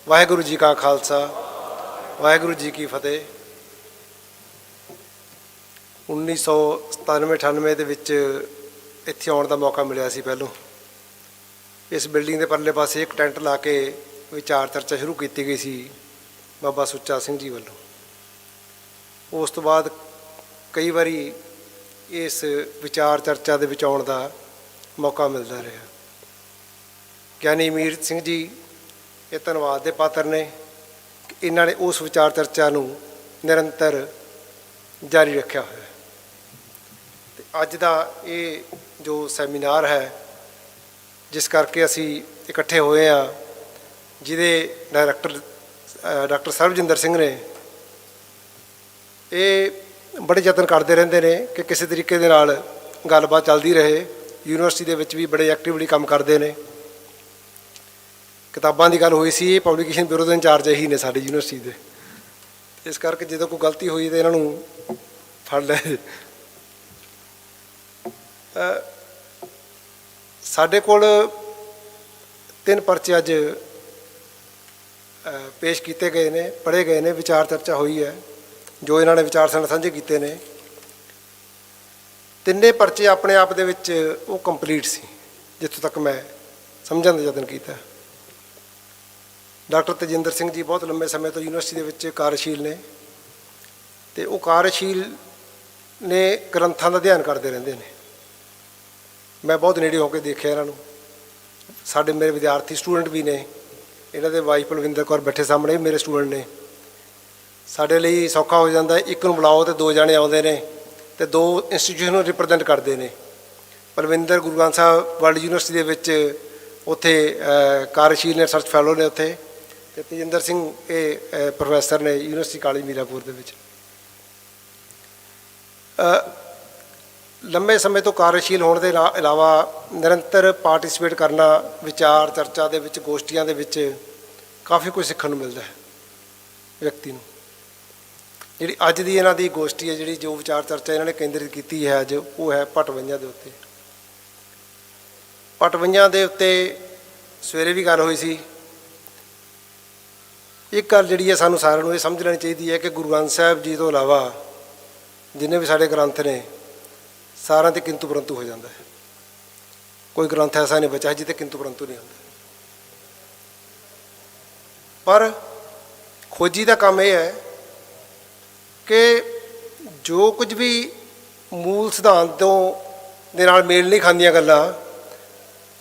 वाहिगुरू जी का खालसा वाहिगुरू जी की फतेह। 1997-98 ਦੇ ਵਿੱਚ ਇੱਥੇ ਆਉਣ ਦਾ ਮੌਕਾ ਮਿਲਿਆ ਸੀ। ਪਹਿਲੋਂ ਇਸ ਬਿਲਡਿੰਗ ਦੇ ਪਰਲੇ ਪਾਸੇ ਇੱਕ ਟੈਂਟ ਲਾ ਕੇ ਵਿਚਾਰ ਚਰਚਾ ਸ਼ੁਰੂ ਕੀਤੀ ਗਈ ਸੀ ਬਾਬਾ ਸੁੱਚਾ ਸਿੰਘ ਜੀ ਵੱਲੋਂ। ਉਸ ਤੋਂ ਬਾਅਦ ਕਈ ਵਾਰੀ ਇਸ ਵਿਚਾਰ ਚਰਚਾ ਦੇ ਵਿੱਚ ਆਉਣ ਦਾ ਮੌਕਾ ਮਿਲਦਾ ਰਿਹਾ। ਗਿਆਨੀ ਅਮੀਰ ਸਿੰਘ ਜੀ ਇਹ ਧੰਨਵਾਦ ਦੇ ਪਾਤਰ ਨੇ ਕਿ ਇਹਨਾਂ ਨੇ ਉਸ ਵਿਚਾਰ ਚਰਚਾ ਨੂੰ ਨਿਰੰਤਰ ਜਾਰੀ ਰੱਖਿਆ ਹੋਇਆ। ਅਤੇ ਅੱਜ ਦਾ ਇਹ ਜੋ ਸੈਮੀਨਾਰ ਹੈ ਜਿਸ ਕਰਕੇ ਅਸੀਂ ਇਕੱਠੇ ਹੋਏ ਹਾਂ, ਜਿਹਦੇ ਡਾਕਟਰ ਸਰਬਜਿੰਦਰ ਸਿੰਘ ਨੇ ਇਹ ਬੜੇ ਯਤਨ ਕਰਦੇ ਰਹਿੰਦੇ ਨੇ ਕਿ ਕਿਸੇ ਤਰੀਕੇ ਦੇ ਨਾਲ ਗੱਲਬਾਤ ਚੱਲਦੀ ਰਹੇ। ਯੂਨੀਵਰਸਿਟੀ ਦੇ ਵਿੱਚ ਵੀ ਬੜੇ ਐਕਟਿਵਲੀ ਕੰਮ ਕਰਦੇ ਨੇ। ਕਿਤਾਬਾਂ ਦੀ ਗੱਲ ਹੋਈ ਸੀ, ਇਹ ਪਬਲੀਕੇਸ਼ਨ ਬਿਊਰੋ ਦੇ ਇੰਚਾਰਜ ਇਹੀ ਨੇ ਸਾਡੀ ਯੂਨੀਵਰਸਿਟੀ ਦੇ। ਇਸ ਕਰਕੇ ਜਦੋਂ ਕੋਈ ਗਲਤੀ ਹੋਈ ਤਾਂ ਇਹਨਾਂ ਨੂੰ ਫੜ ਲੈ। ਸਾਡੇ ਕੋਲ 3 ਪਰਚੇ ਅੱਜ ਪੇਸ਼ ਕੀਤੇ ਗਏ ਨੇ, ਪੜ੍ਹੇ ਗਏ ਨੇ, ਵਿਚਾਰ ਚਰਚਾ ਹੋਈ ਹੈ ਜੋ ਇਹਨਾਂ ਨੇ ਵਿਚਾਰ ਸਾਡੇ ਸਾਂਝੇ ਕੀਤੇ ਨੇ। ਤਿੰਨੇ ਪਰਚੇ ਆਪਣੇ ਆਪ ਦੇ ਵਿੱਚ ਉਹ ਕੰਪਲੀਟ ਸੀ ਜਿੱਥੋਂ ਤੱਕ ਮੈਂ ਸਮਝਣ ਦਾ ਯਤਨ ਕੀਤਾ। ਡਾਕਟਰ ਤੇਜਿੰਦਰ ਸਿੰਘ ਜੀ ਬਹੁਤ ਲੰਬੇ ਸਮੇਂ ਤੋਂ ਯੂਨੀਵਰਸਿਟੀ ਦੇ ਵਿੱਚ ਕਾਰਜਸ਼ੀਲ ਨੇ ਅਤੇ ਉਹ ਕਾਰਜਸ਼ੀਲ ਨੇ ਗ੍ਰੰਥਾਂ ਦਾ ਅਧਿਐਨ ਕਰਦੇ ਰਹਿੰਦੇ ਨੇ। ਮੈਂ ਬਹੁਤ ਨੇੜੇ ਹੋ ਕੇ ਦੇਖਿਆ ਇਹਨਾਂ ਨੂੰ। ਸਾਡੇ ਮੇਰੇ ਵਿਦਿਆਰਥੀ ਸਟੂਡੈਂਟ ਵੀ ਨੇ, ਇਹਨਾਂ ਦੇ ਵਾਈਫ ਪਲਵਿੰਦਰ ਕੌਰ ਬੈਠੇ ਸਾਹਮਣੇ ਮੇਰੇ ਸਟੂਡੈਂਟ ਨੇ। ਸਾਡੇ ਲਈ ਸੌਖਾ ਹੋ ਜਾਂਦਾ, ਇੱਕ ਨੂੰ ਬੁਲਾਓ ਅਤੇ 2 ਜਾਣੇ ਆਉਂਦੇ ਨੇ ਅਤੇ 2 ਇੰਸਟੀਟਿਊਸ਼ਨ ਨੂੰ ਰਿਪਰੈਜ਼ੈਂਟ ਕਰਦੇ ਨੇ। ਪਲਵਿੰਦਰ ਗੁਰੂ ਗ੍ਰੰਥ ਸਾਹਿਬ ਵਰਲਡ ਯੂਨੀਵਰਸਿਟੀ ਦੇ ਵਿੱਚ ਉੱਥੇ ਕਾਰਜਸ਼ੀਲ ਨੇ, ਰਿਸਰਚ ਫੈਲੋ ਨੇ ਉੱਥੇ, ਅਤੇ ਤੇਜਿੰਦਰ ਸਿੰਘ ਇਹ ਪ੍ਰੋਫੈਸਰ ਨੇ ਯੂਨੀਵਰਸਿਟੀ ਕਾਲਜ ਮੀਰਾਪੁਰ ਦੇ ਵਿੱਚ। ਲੰਬੇ ਸਮੇਂ ਤੋਂ ਕਾਰਜਸ਼ੀਲ ਹੋਣ ਦੇ ਇਲਾਵਾ ਨਿਰੰਤਰ ਪਾਰਟੀਸਪੇਟ ਕਰਨਾ ਵਿਚਾਰ ਚਰਚਾ ਦੇ ਵਿੱਚ, ਗੋਸ਼ਟੀਆਂ ਦੇ ਵਿੱਚ ਕਾਫੀ ਕੁਝ ਸਿੱਖਣ ਨੂੰ ਮਿਲਦਾ ਹੈ ਵਿਅਕਤੀ ਨੂੰ। ਜਿਹੜੀ ਅੱਜ ਦੀ ਇਹਨਾਂ ਦੀ ਗੋਸ਼ਟੀ ਹੈ, ਜਿਹੜੀ ਜੋ ਵਿਚਾਰ ਚਰਚਾ ਇਹਨਾਂ ਨੇ ਕੇਂਦਰਿਤ ਕੀਤੀ ਹੈ ਅੱਜ, ਉਹ ਹੈ ਭਟਵਈਆਂ ਦੇ ਉੱਤੇ। ਭਟਵਈਆਂ ਦੇ ਉੱਤੇ ਸਵੇਰੇ ਵੀ ਗੱਲ ਹੋਈ ਸੀ। ਇੱਕ ਗੱਲ ਜਿਹੜੀ ਹੈ ਸਾਨੂੰ ਸਾਰਿਆਂ ਨੂੰ ਇਹ ਸਮਝ ਲੈਣੀ ਚਾਹੀਦੀ ਹੈ ਕਿ ਗੁਰੂ ਗ੍ਰੰਥ ਸਾਹਿਬ ਜੀ ਤੋਂ ਇਲਾਵਾ ਜਿੰਨੇ ਵੀ ਸਾਡੇ ਗ੍ਰੰਥ ਨੇ ਸਾਰਿਆਂ 'ਤੇ ਕਿੰਤੂ ਪਰੰਤੂ ਹੋ ਜਾਂਦਾ ਹੈ। ਕੋਈ ਗ੍ਰੰਥ ਐਸਾ ਨਹੀਂ ਬਚਿਆ ਜਿੱਥੇ ਕਿੰਤੂ ਪਰੰਤੂ ਨਹੀਂ ਹੁੰਦਾ। ਪਰ ਖੋਜੀ ਦਾ ਕੰਮ ਇਹ ਹੈ ਕਿ ਜੋ ਕੁਝ ਵੀ ਮੂਲ ਸਿਧਾਂਤ ਤੋਂ ਦੇ ਨਾਲ ਮੇਲ ਨਹੀਂ ਖਾਂਦੀਆਂ ਗੱਲਾਂ,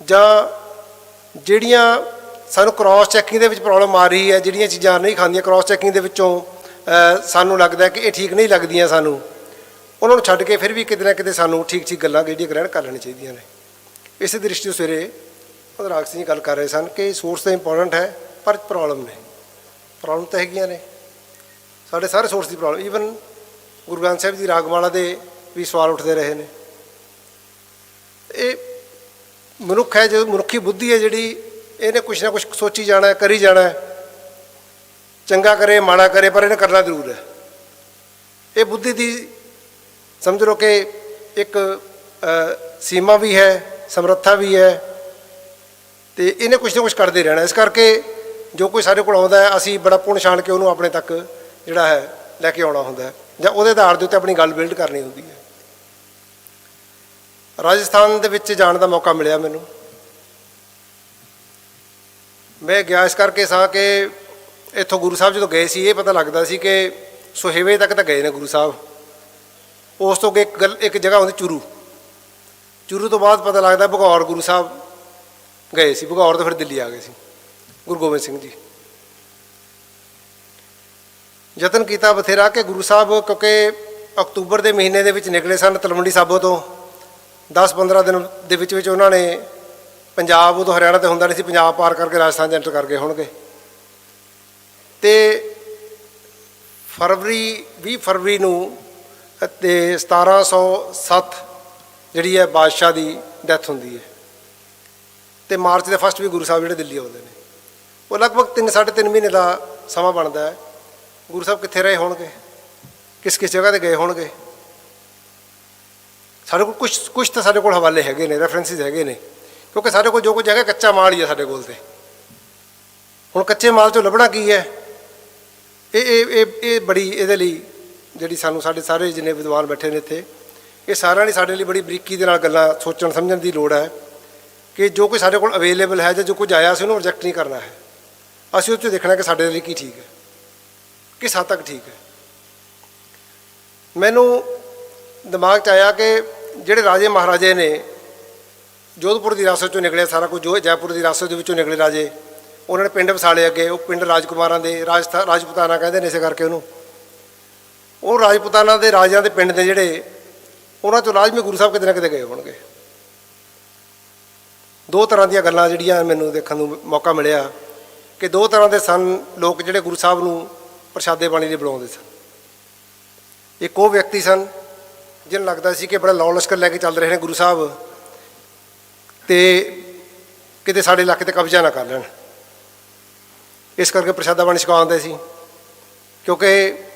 ਜਾਂ ਜਿਹੜੀਆਂ ਸਾਨੂੰ ਕ੍ਰੋਸ ਚੈਕਿੰਗ ਦੇ ਵਿੱਚ ਪ੍ਰੋਬਲਮ ਆ ਰਹੀ ਹੈ, ਜਿਹੜੀਆਂ ਚੀਜ਼ਾਂ ਨਹੀਂ ਖਾਂਦੀਆਂ ਕ੍ਰੋਸ ਚੈਕਿੰਗ ਦੇ ਵਿੱਚੋਂ ਸਾਨੂੰ ਲੱਗਦਾ ਕਿ ਇਹ ਠੀਕ ਨਹੀਂ ਲੱਗਦੀਆਂ ਸਾਨੂੰ, ਉਹਨਾਂ ਨੂੰ ਛੱਡ ਕੇ ਫਿਰ ਵੀ ਕਿਤੇ ਨਾ ਕਿਤੇ ਸਾਨੂੰ ਠੀਕ ਗੱਲਾਂ ਜਿਹੜੀਆਂ ਗ੍ਰਹਿਣ ਕਰ ਲੈਣੀਆਂ ਚਾਹੀਦੀਆਂ ਨੇ। ਇਸੇ ਦ੍ਰਿਸ਼ਟੀ ਤੋਂ ਸਵੇਰੇ ਰਾਗ ਸਿੰਘ ਜੀ ਗੱਲ ਕਰ ਰਹੇ ਸਨ ਕਿ ਸੋਰਸ ਤਾਂ ਇੰਪੋਰਟੈਂਟ ਹੈ ਪਰ ਪ੍ਰੋਬਲਮ ਤਾਂ ਹੈਗੀਆਂ ਨੇ। ਸਾਡੇ ਸਾਰੇ ਸੋਰਸ ਦੀ ਪ੍ਰੋਬਲਮ, ਈਵਨ ਗੁਰੂ ਗ੍ਰੰਥ ਸਾਹਿਬ ਦੀ ਰਾਗਮਾਲਾ ਦੇ ਵੀ ਸਵਾਲ ਉੱਠਦੇ ਰਹੇ ਨੇ। ਇਹ ਮਨੁੱਖ ਹੈ, ਜੋ ਮਨੁੱਖੀ ਬੁੱਧੀ ਹੈ ਜਿਹੜੀ, ਇਹਨੇ ਕੁਛ ਨਾ ਕੁਛ ਸੋਚੀ ਜਾਣਾ, ਕਰੀ ਜਾਣਾ, ਚੰਗਾ ਕਰੇ ਮਾੜਾ ਕਰੇ, ਪਰ ਇਹਨੇ ਕਰਨਾ ਜ਼ਰੂਰ ਹੈ। ਇਹ ਬੁੱਧੀ ਦੀ ਸਮਝ ਲਓ ਕਿ ਇੱਕ ਸੀਮਾ ਵੀ ਹੈ, ਸਮਰੱਥਾ ਵੀ ਹੈ, ਅਤੇ ਇਹਨੇ ਕੁਛ ਨਾ ਕੁਛ ਕਰਦੇ ਰਹਿਣਾ। ਇਸ ਕਰਕੇ ਜੋ ਕੋਈ ਸਾਡੇ ਕੋਲ ਆਉਂਦਾ ਹੈ ਅਸੀਂ ਬੜਾ ਪੁਣ ਛਾਣ ਕੇ ਉਹਨੂੰ ਆਪਣੇ ਤੱਕ ਜਿਹੜਾ ਹੈ ਲੈ ਕੇ ਆਉਣਾ ਹੁੰਦਾ ਹੈ, ਜਾਂ ਉਹਦੇ ਆਧਾਰ ਦੇ ਉੱਤੇ ਆਪਣੀ ਗੱਲ ਬਿਲਡ ਕਰਨੀ ਹੁੰਦੀ ਹੈ। ਰਾਜਸਥਾਨ ਦੇ ਵਿੱਚ ਜਾਣ ਦਾ ਮੌਕਾ ਮਿਲਿਆ ਮੈਨੂੰ। ਮੈਂ ਗਿਆ ਇਸ ਕਰਕੇ ਸਾਂ ਕਿ ਇੱਥੋਂ ਗੁਰੂ ਸਾਹਿਬ ਜਦੋਂ ਗਏ ਸੀ ਇਹ ਪਤਾ ਲੱਗਦਾ ਸੀ ਕਿ ਸੁਹੇਵੇ ਤੱਕ ਤਾਂ ਗਏ ਨੇ ਗੁਰੂ ਸਾਹਿਬ। ਉਸ ਤੋਂ ਅੱਗੇ ਇੱਕ ਜਗ੍ਹਾ ਹੁੰਦੀ ਚੂਰੂ ਤੋਂ ਬਾਅਦ ਪਤਾ ਲੱਗਦਾ ਭਗੌਰ ਗੁਰੂ ਸਾਹਿਬ ਗਏ ਸੀ। ਭਗੌਰ ਤੋਂ ਫਿਰ ਦਿੱਲੀ ਆ ਗਏ ਸੀ ਗੁਰੂ ਗੋਬਿੰਦ ਸਿੰਘ ਜੀ। ਯਤਨ ਕੀਤਾ ਬਥੇਰਾ ਕਿ ਗੁਰੂ ਸਾਹਿਬ, ਕਿਉਂਕਿ ਅਕਤੂਬਰ ਦੇ ਮਹੀਨੇ ਦੇ ਵਿੱਚ ਨਿਕਲੇ ਸਨ ਤਲਵੰਡੀ ਸਾਬੋ ਤੋਂ, 10-15 ਦਿਨ ਦੇ ਵਿੱਚ ਉਹਨਾਂ ਨੇ ਪੰਜਾਬ, ਉਦੋਂ ਹਰਿਆਣਾ ਤਾਂ ਹੁੰਦਾ ਨਹੀਂ ਸੀ, ਪੰਜਾਬ ਪਾਰ ਕਰਕੇ ਰਾਜਸਥਾਨ 'ਚ ਐਂਟਰ ਕਰ ਗਏ ਹੋਣਗੇ। ਅਤੇ 20 ਫਰਵਰੀ ਨੂੰ ਅਤੇ 1707 ਜਿਹੜੀ ਹੈ ਬਾਦਸ਼ਾਹ ਦੀ ਡੈਥ ਹੁੰਦੀ ਹੈ। ਅਤੇ ਮਾਰਚ ਦੇ ਫਸਟ ਵੀ ਗੁਰੂ ਸਾਹਿਬ ਜਿਹੜੇ ਦਿੱਲੀ ਆਉਂਦੇ ਨੇ, ਉਹ ਲਗਭਗ 3-3.5 ਮਹੀਨੇ ਦਾ ਸਮਾਂ ਬਣਦਾ ਹੈ। ਗੁਰੂ ਸਾਹਿਬ ਕਿੱਥੇ ਰਹੇ ਹੋਣਗੇ, ਕਿਸ ਜਗ੍ਹਾ 'ਤੇ ਗਏ ਹੋਣਗੇ। ਸਾਡੇ ਕੋਲ ਕੁਛ ਤਾਂ ਸਾਡੇ ਕੋਲ ਹਵਾਲੇ ਹੈਗੇ ਨੇ, ਰੈਫਰੈਂਸਿਸ ਹੈਗੇ ਨੇ, ਕਿਉਂਕਿ ਸਾਡੇ ਕੋਲ ਜੋ ਕੁਝ ਹੈਗਾ ਕੱਚਾ ਮਾਲ ਹੀ ਆ ਸਾਡੇ ਕੋਲ। ਹੁਣ ਕੱਚੇ ਮਾਲ 'ਚੋਂ ਲੱਭਣਾ ਕੀ ਹੈ? ਇਹ ਬੜੀ ਇਹਦੇ ਲਈ ਜਿਹੜੀ ਸਾਨੂੰ ਸਾਡੇ ਸਾਰੇ ਜਿੰਨੇ ਵਿਦਵਾਨ ਬੈਠੇ ਨੇ ਇੱਥੇ, ਇਹ ਸਾਰਿਆਂ ਨੇ ਸਾਡੇ ਲਈ ਬੜੀ ਬਰੀਕੀ ਦੇ ਨਾਲ ਗੱਲਾਂ ਸੋਚਣ ਸਮਝਣ ਦੀ ਲੋੜ ਹੈ ਕਿ ਜੋ ਕੁਝ ਸਾਡੇ ਕੋਲ ਅਵੇਲੇਬਲ ਹੈ ਜਾਂ ਜੋ ਕੁਝ ਆਇਆ ਸੀ ਉਹਨੂੰ ਰਿਜੈਕਟ ਨਹੀਂ ਕਰਨਾ ਹੈ। ਅਸੀਂ ਉਹ 'ਚ ਦੇਖਣਾ ਕਿ ਸਾਡੇ ਲਈ ਕੀ ਠੀਕ ਹੈ, ਕਿਸ ਹੱਦ ਤੱਕ ਠੀਕ ਹੈ। ਮੈਨੂੰ ਦਿਮਾਗ 'ਚ ਆਇਆ ਕਿ ਜਿਹੜੇ ਰਾਜੇ ਮਹਾਰਾਜੇ ਨੇ ਜੋਧਪੁਰ ਦੀ ਵਿਰਾਸਤ 'ਚੋਂ ਨਿਕਲਿਆ ਸਾਰਾ ਕੁਝ, ਜੋ ਜੈਪੁਰ ਦੀ ਵਿਰਾਸਤ ਦੇ ਵਿੱਚੋਂ ਨਿਕਲੇ ਰਾਜੇ, ਉਹਨਾਂ ਨੇ ਪਿੰਡ ਵਸਾਲੇ ਅੱਗੇ। ਉਹ ਪਿੰਡ ਰਾਜਕੁਮਾਰਾਂ ਦੇ ਰਾਜਪੁਤਾਨਾ ਕਹਿੰਦੇ ਨੇ ਇਸੇ ਕਰਕੇ ਉਹਨੂੰ। ਉਹ ਰਾਜਪੁਤਾਨਾ ਦੇ ਰਾਜਿਆਂ ਦੇ ਪਿੰਡ ਦੇ ਜਿਹੜੇ, ਉਹਨਾਂ 'ਚੋਂ ਲਾਜ਼ਮੀ ਗੁਰੂ ਸਾਹਿਬ ਕਿਤੇ ਨਾ ਕਿਤੇ ਗਏ ਹੋਣਗੇ। ਦੋ ਤਰ੍ਹਾਂ ਦੀਆਂ ਗੱਲਾਂ ਜਿਹੜੀਆਂ ਮੈਨੂੰ ਦੇਖਣ ਨੂੰ ਮੌਕਾ ਮਿਲਿਆ ਕਿ ਦੋ ਤਰ੍ਹਾਂ ਦੇ ਸਨ ਲੋਕ ਜਿਹੜੇ ਗੁਰੂ ਸਾਹਿਬ ਨੂੰ ਪ੍ਰਸ਼ਾਦੇ ਬਾਣੀ ਲਈ ਬੁਲਾਉਂਦੇ ਸਨ। ਇੱਕ ਉਹ ਵਿਅਕਤੀ ਸਨ ਜਿਹਨੂੰ ਲੱਗਦਾ ਸੀ ਕਿ ਬੜਾ ਲੌ ਲਸ਼ਕਰ ਲੈ ਕੇ ਚੱਲ ਰਹੇ ਨੇ ਗੁਰੂ ਸਾਹਿਬ, ਅਤੇ ਕਿਤੇ ਸਾਡੇ ਇਲਾਕੇ 'ਤੇ ਕਬਜ਼ਾ ਨਾ ਕਰ ਲੈਣ, ਇਸ ਕਰਕੇ ਪ੍ਰਸ਼ਾਦਾ ਬਾਣੀ ਛਕਾਉਂਦੇ ਸੀ। ਕਿਉਂਕਿ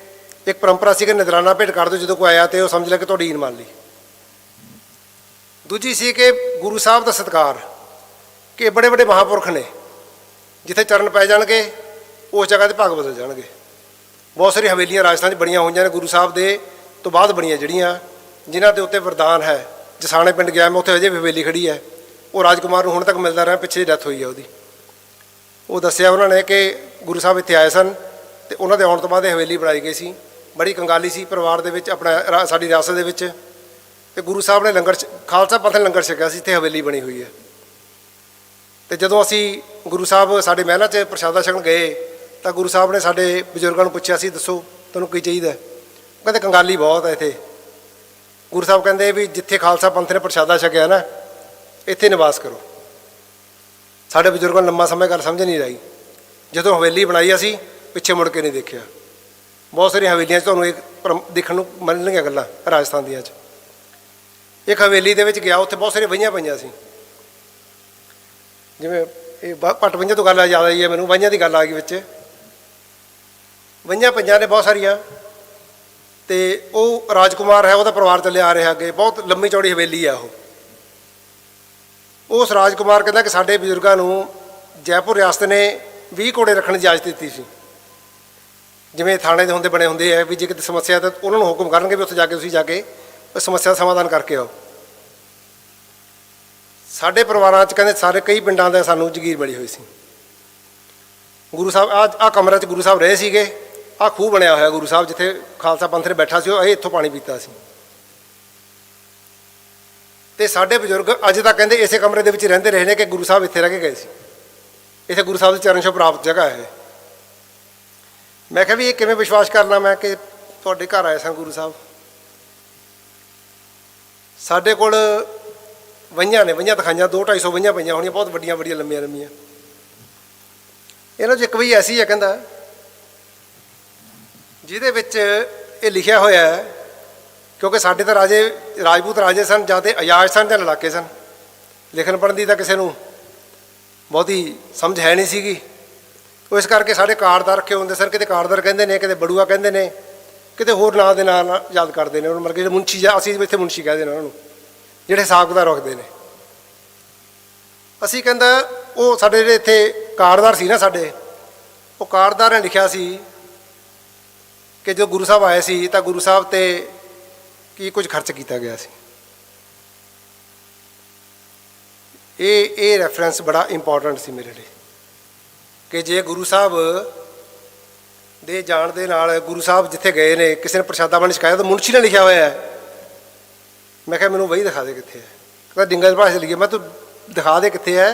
ਇੱਕ ਪਰੰਪਰਾ ਸੀ ਕਿ ਨਜ਼ਰਾਨਾ ਭੇਟ ਕਰ ਦਿਓ ਜਦੋਂ ਕੋਈ ਆਇਆ ਅਤੇ ਉਹ ਸਮਝ ਲਿਆ ਕਿ ਤੁਹਾਡੀ ਈਨ ਮੰਨ ਲਈ। ਦੂਜੀ ਸੀ ਕਿ ਗੁਰੂ ਸਾਹਿਬ ਦਾ ਸਤਿਕਾਰ, ਕਿ ਬੜੇ ਵੱਡੇ ਮਹਾਂਪੁਰਖ ਨੇ, ਜਿੱਥੇ ਚਰਨ ਪੈ ਜਾਣਗੇ ਉਸ ਜਗ੍ਹਾ 'ਤੇ ਭਾਗ ਬਦਲ ਜਾਣਗੇ। ਬਹੁਤ ਸਾਰੀਆਂ ਹਵੇਲੀਆਂ ਰਾਜਸਥਾਨ 'ਚ ਬਣੀਆਂ ਹੋਈਆਂ ਨੇ ਗੁਰੂ ਸਾਹਿਬ ਦੇ ਤੋਂ ਬਾਅਦ ਬਣੀਆਂ, ਜਿਹੜੀਆਂ ਜਿਨ੍ਹਾਂ ਦੇ ਉੱਤੇ ਵਰਦਾਨ ਹੈ। ਜਸਾਣੇ ਪਿੰਡ ਗਿਆ ਮੈਂ, ਉੱਥੇ ਅਜੇ ਵੀ ਹਵੇਲੀ ਖੜੀ ਹੈ। ਉਹ ਰਾਜਕੁਮਾਰ ਨੂੰ ਹੁਣ ਤੱਕ ਮਿਲਦਾ ਰਿਹਾ, ਪਿੱਛੇ ਡੈਥ ਹੋਈ ਹੈ ਉਹਦੀ। ਉਹ ਦੱਸਿਆ ਉਹਨਾਂ ਨੇ ਕਿ ਗੁਰੂ ਸਾਹਿਬ ਇੱਥੇ ਆਏ ਸਨ ਅਤੇ ਉਹਨਾਂ ਦੇ ਆਉਣ ਤੋਂ ਬਾਅਦ ਇਹ ਹਵੇਲੀ ਬਣਾਈ ਗਈ ਸੀ। ਬੜੀ ਕੰਗਾਲੀ ਸੀ ਪਰਿਵਾਰ ਦੇ ਵਿੱਚ, ਆਪਣਾ ਸਾਡੀ ਰਿਆਸਤ ਦੇ ਵਿੱਚ, ਅਤੇ ਗੁਰੂ ਸਾਹਿਬ ਨੇ ਲੰਗਰ ਖਾਲਸਾ ਪੰਥ ਨੇ ਲੰਗਰ ਛਕਿਆ ਸੀ, ਇੱਥੇ ਹਵੇਲੀ ਬਣੀ ਹੋਈ ਹੈ। ਅਤੇ ਜਦੋਂ ਅਸੀਂ ਗੁਰੂ ਸਾਹਿਬ ਸਾਡੇ ਮਹਿਲਾਂ 'ਚ ਪ੍ਰਸ਼ਾਦਾ ਛਕਣ ਗਏ ਤਾਂ ਗੁਰੂ ਸਾਹਿਬ ਨੇ ਸਾਡੇ ਬਜ਼ੁਰਗਾਂ ਨੂੰ ਪੁੱਛਿਆ ਸੀ, ਦੱਸੋ ਤੁਹਾਨੂੰ ਕੀ ਚਾਹੀਦਾ? ਉਹ ਕਹਿੰਦੇ ਕੰਗਾਲੀ ਬਹੁਤ ਹੈ ਇੱਥੇ। ਗੁਰੂ ਸਾਹਿਬ ਕਹਿੰਦੇ ਵੀ ਜਿੱਥੇ ਖਾਲਸਾ ਪੰਥ ਨੇ ਪ੍ਰਸ਼ਾਦਾ ਛਕਿਆ ਨਾ, ਇੱਥੇ ਨਿਵਾਸ ਕਰੋ। ਸਾਡੇ ਬਜ਼ੁਰਗਾਂ ਨੂੰ ਲੰਮਾ ਸਮਾਂ ਗੱਲ ਸਮਝ ਨਹੀਂ ਰਹੀ। ਜਦੋਂ ਹਵੇਲੀ ਬਣਾਈ ਅਸੀਂ ਪਿੱਛੇ ਮੁੜ ਕੇ ਨਹੀਂ ਦੇਖਿਆ। ਬਹੁਤ ਸਾਰੀਆਂ ਹਵੇਲੀਆਂ 'ਚ ਤੁਹਾਨੂੰ ਇਹ ਦੇਖਣ ਨੂੰ ਮਿਲਣਗੀਆਂ ਗੱਲਾਂ ਰਾਜਸਥਾਨ ਦੀਆਂ 'ਚ। ਇੱਕ ਹਵੇਲੀ ਦੇ ਵਿੱਚ ਗਿਆ, ਉੱਥੇ ਬਹੁਤ ਸਾਰੀਆਂ ਵਹੀਆਂ ਪਈਆਂ ਸੀ। ਜਿਵੇਂ ਇਹ ਭੱਟ ਵਹੀਆਂ ਤੋਂ ਗੱਲ ਯਾਦ ਆਈ ਹੈ ਮੈਨੂੰ, ਵਹੀਆਂ ਦੀ ਗੱਲ ਆ ਗਈ ਵਿੱਚ। ਵਹੀਆਂ ਪਈਆਂ ਨੇ ਬਹੁਤ ਸਾਰੀਆਂ, ਅਤੇ ਉਹ ਰਾਜਕੁਮਾਰ ਹੈ, ਉਹਦਾ ਪਰਿਵਾਰ ਚੱਲਿਆ ਆ ਰਿਹਾ ਅੱਗੇ। ਬਹੁਤ ਲੰਮੀ ਚੌੜੀ ਹਵੇਲੀ ਆ ਉਹ। ਉਸ ਰਾਜਕੁਮਾਰ ਕਹਿੰਦਾ ਕਿ ਸਾਡੇ ਬਜ਼ੁਰਗਾਂ ਨੂੰ ਜੈਪੁਰ ਰਿਆਸਤ ਨੇ 20 ਘੋੜੇ ਰੱਖਣ ਦੀ ਇਜਾਜ਼ਤ ਦਿੱਤੀ ਸੀ। ਜਿਵੇਂ ਥਾਣੇ ਦੇ ਹੁੰਦੇ ਬਣੇ ਹੁੰਦੇ ਹੈ ਵੀ ਜੇ ਕਿਤੇ ਸਮੱਸਿਆ ਤਾਂ ਉਹਨਾਂ ਨੂੰ ਹੁਕਮ ਕਰਨਗੇ ਵੀ ਉੱਥੇ ਜਾ ਕੇ ਤੁਸੀਂ ਜਾ ਕੇ ਸਮੱਸਿਆ ਦਾ ਸਮਾਧਾਨ ਕਰਕੇ ਆਓ। ਸਾਡੇ ਪਰਿਵਾਰਾਂ 'ਚ ਕਹਿੰਦੇ ਸਾਰੇ ਕਈ ਪਿੰਡਾਂ ਦਾ ਸਾਨੂੰ ਜਗੀਰ ਮਿਲੀ ਹੋਈ ਸੀ। ਗੁਰੂ ਸਾਹਿਬ ਆਹ ਕਮਰੇ 'ਚ ਗੁਰੂ ਸਾਹਿਬ ਰਹੇ ਸੀਗੇ। ਆਹ ਖੂਹ ਬਣਿਆ ਹੋਇਆ ਗੁਰੂ ਸਾਹਿਬ ਜਿੱਥੇ ਖਾਲਸਾ ਪੰਥ ਨੇ ਬੈਠਾ ਸੀ, ਉਹ ਇਹ ਇੱਥੋਂ ਪਾਣੀ ਪੀਤਾ ਸੀ। ਅਤੇ ਸਾਡੇ ਬਜ਼ੁਰਗ ਅੱਜ ਤੱਕ ਕਹਿੰਦੇ ਇਸੇ ਕਮਰੇ ਦੇ ਵਿੱਚ ਰਹਿੰਦੇ ਰਹੇ ਨੇ ਕਿ ਗੁਰੂ ਸਾਹਿਬ ਇੱਥੇ ਰਹਿ ਕੇ ਗਏ ਸੀ। ਇੱਥੇ ਗੁਰੂ ਸਾਹਿਬ ਦੇ ਚਰਨ ਛੋਹ ਪ੍ਰਾਪਤ ਜਗ੍ਹਾ ਹੈ। ਮੈਂ ਕਿਹਾ ਵੀ ਇਹ ਕਿਵੇਂ ਵਿਸ਼ਵਾਸ ਕਰਨਾ ਮੈਂ ਕਿ ਤੁਹਾਡੇ ਘਰ ਆਏ ਸਨ ਗੁਰੂ ਸਾਹਿਬ। ਸਾਡੇ ਕੋਲ ਵਹੀਆਂ ਨੇ, ਵਹੀਆਂ ਦਿਖਾਈਆਂ, 200-250 ਵਹੀਆਂ ਪਈਆਂ ਹੋਣੀਆਂ, ਬਹੁਤ ਵੱਡੀਆਂ ਵੱਡੀਆਂ ਲੰਮੀਆਂ ਲੰਮੀਆਂ। ਇਹਨਾਂ 'ਚ ਇੱਕ ਵਹੀ ਐਸੀ ਹੈ ਕਹਿੰਦਾ ਜਿਹਦੇ ਵਿੱਚ ਇਹ ਲਿਖਿਆ ਹੋਇਆ ਹੈ, ਕਿਉਂਕਿ ਸਾਡੇ ਤਾਂ ਰਾਜੇ ਰਾਜਪੂਤ ਰਾਜੇ ਸਨ, ਜਾਂ ਤਾਂ ਅਯਾਜ਼ ਸਨ ਜਾਂ ਲੜਾਕੇ ਸਨ। ਲਿਖਣ ਪੜ੍ਹਨ ਦੀ ਤਾਂ ਕਿਸੇ ਨੂੰ ਬਹੁਤੀ ਸਮਝ ਹੈ ਨਹੀਂ ਸੀਗੀ। ਉਹ ਇਸ ਕਰਕੇ ਸਾਡੇ ਕਾਰਦਾਰ ਰੱਖੇ ਹੁੰਦੇ ਸਨ। ਕਿਤੇ ਕਾਰਦਾਰ ਕਹਿੰਦੇ ਨੇ, ਕਿਤੇ ਬੜੂਆ ਕਹਿੰਦੇ ਨੇ, ਕਿਤੇ ਹੋਰ ਨਾਂ ਦੇ ਨਾਲ ਯਾਦ ਕਰਦੇ ਨੇ ਉਹਨੂੰ। ਮਤਲਬ ਕਿ ਮੁਨਸ਼ੀ, ਜਾਂ ਅਸੀਂ ਇੱਥੇ ਮੁਨਸ਼ੀ ਕਹਿੰਦੇ ਨੇ ਉਹਨਾਂ ਨੂੰ, ਜਿਹੜੇ ਹਿਸਾਬ ਕਿਤਾਬ ਰੱਖਦੇ ਨੇ। ਅਸੀਂ ਕਹਿੰਦਾ ਉਹ ਸਾਡੇ ਜਿਹੜੇ ਇੱਥੇ ਕਾਰਦਾਰ ਸੀ ਨਾ ਸਾਡੇ, ਉਹ ਕਾਰਦਾਰ ਨੇ ਲਿਖਿਆ ਸੀ ਕਿ ਜਦੋਂ ਗੁਰੂ ਸਾਹਿਬ ਆਏ ਸੀ ਤਾਂ ਗੁਰੂ ਸਾਹਿਬ 'ਤੇ ਕੀ ਕੁਝ ਖਰਚ ਕੀਤਾ ਗਿਆ ਸੀ। ਇਹ ਰੈਫਰੈਂਸ ਬੜਾ ਇੰਪੋਰਟੈਂਟ ਸੀ ਮੇਰੇ ਲਈ ਕਿ ਜੇ ਗੁਰੂ ਸਾਹਿਬ ਦੇ ਜਾਣ ਦੇ ਨਾਲ, ਗੁਰੂ ਸਾਹਿਬ ਜਿੱਥੇ ਗਏ ਨੇ, ਕਿਸੇ ਨੇ ਪ੍ਰਸ਼ਾਦਾ ਪਾਣੀ ਛਕਾਇਆ ਤਾਂ ਮੁਨਸ਼ੀ ਨੇ ਲਿਖਿਆ ਹੋਇਆ ਹੈ। ਮੈਂ ਕਿਹਾ ਮੈਨੂੰ ਵਹੀ ਦਿਖਾ ਦੇ ਕਿੱਥੇ ਹੈ। ਕਹਿੰਦਾ ਡਿੰਗਲ ਭਾਸ਼ਾ ਲਿਖੀ। ਮੈਂ ਤੂੰ ਦਿਖਾ ਦੇ ਕਿੱਥੇ ਹੈ,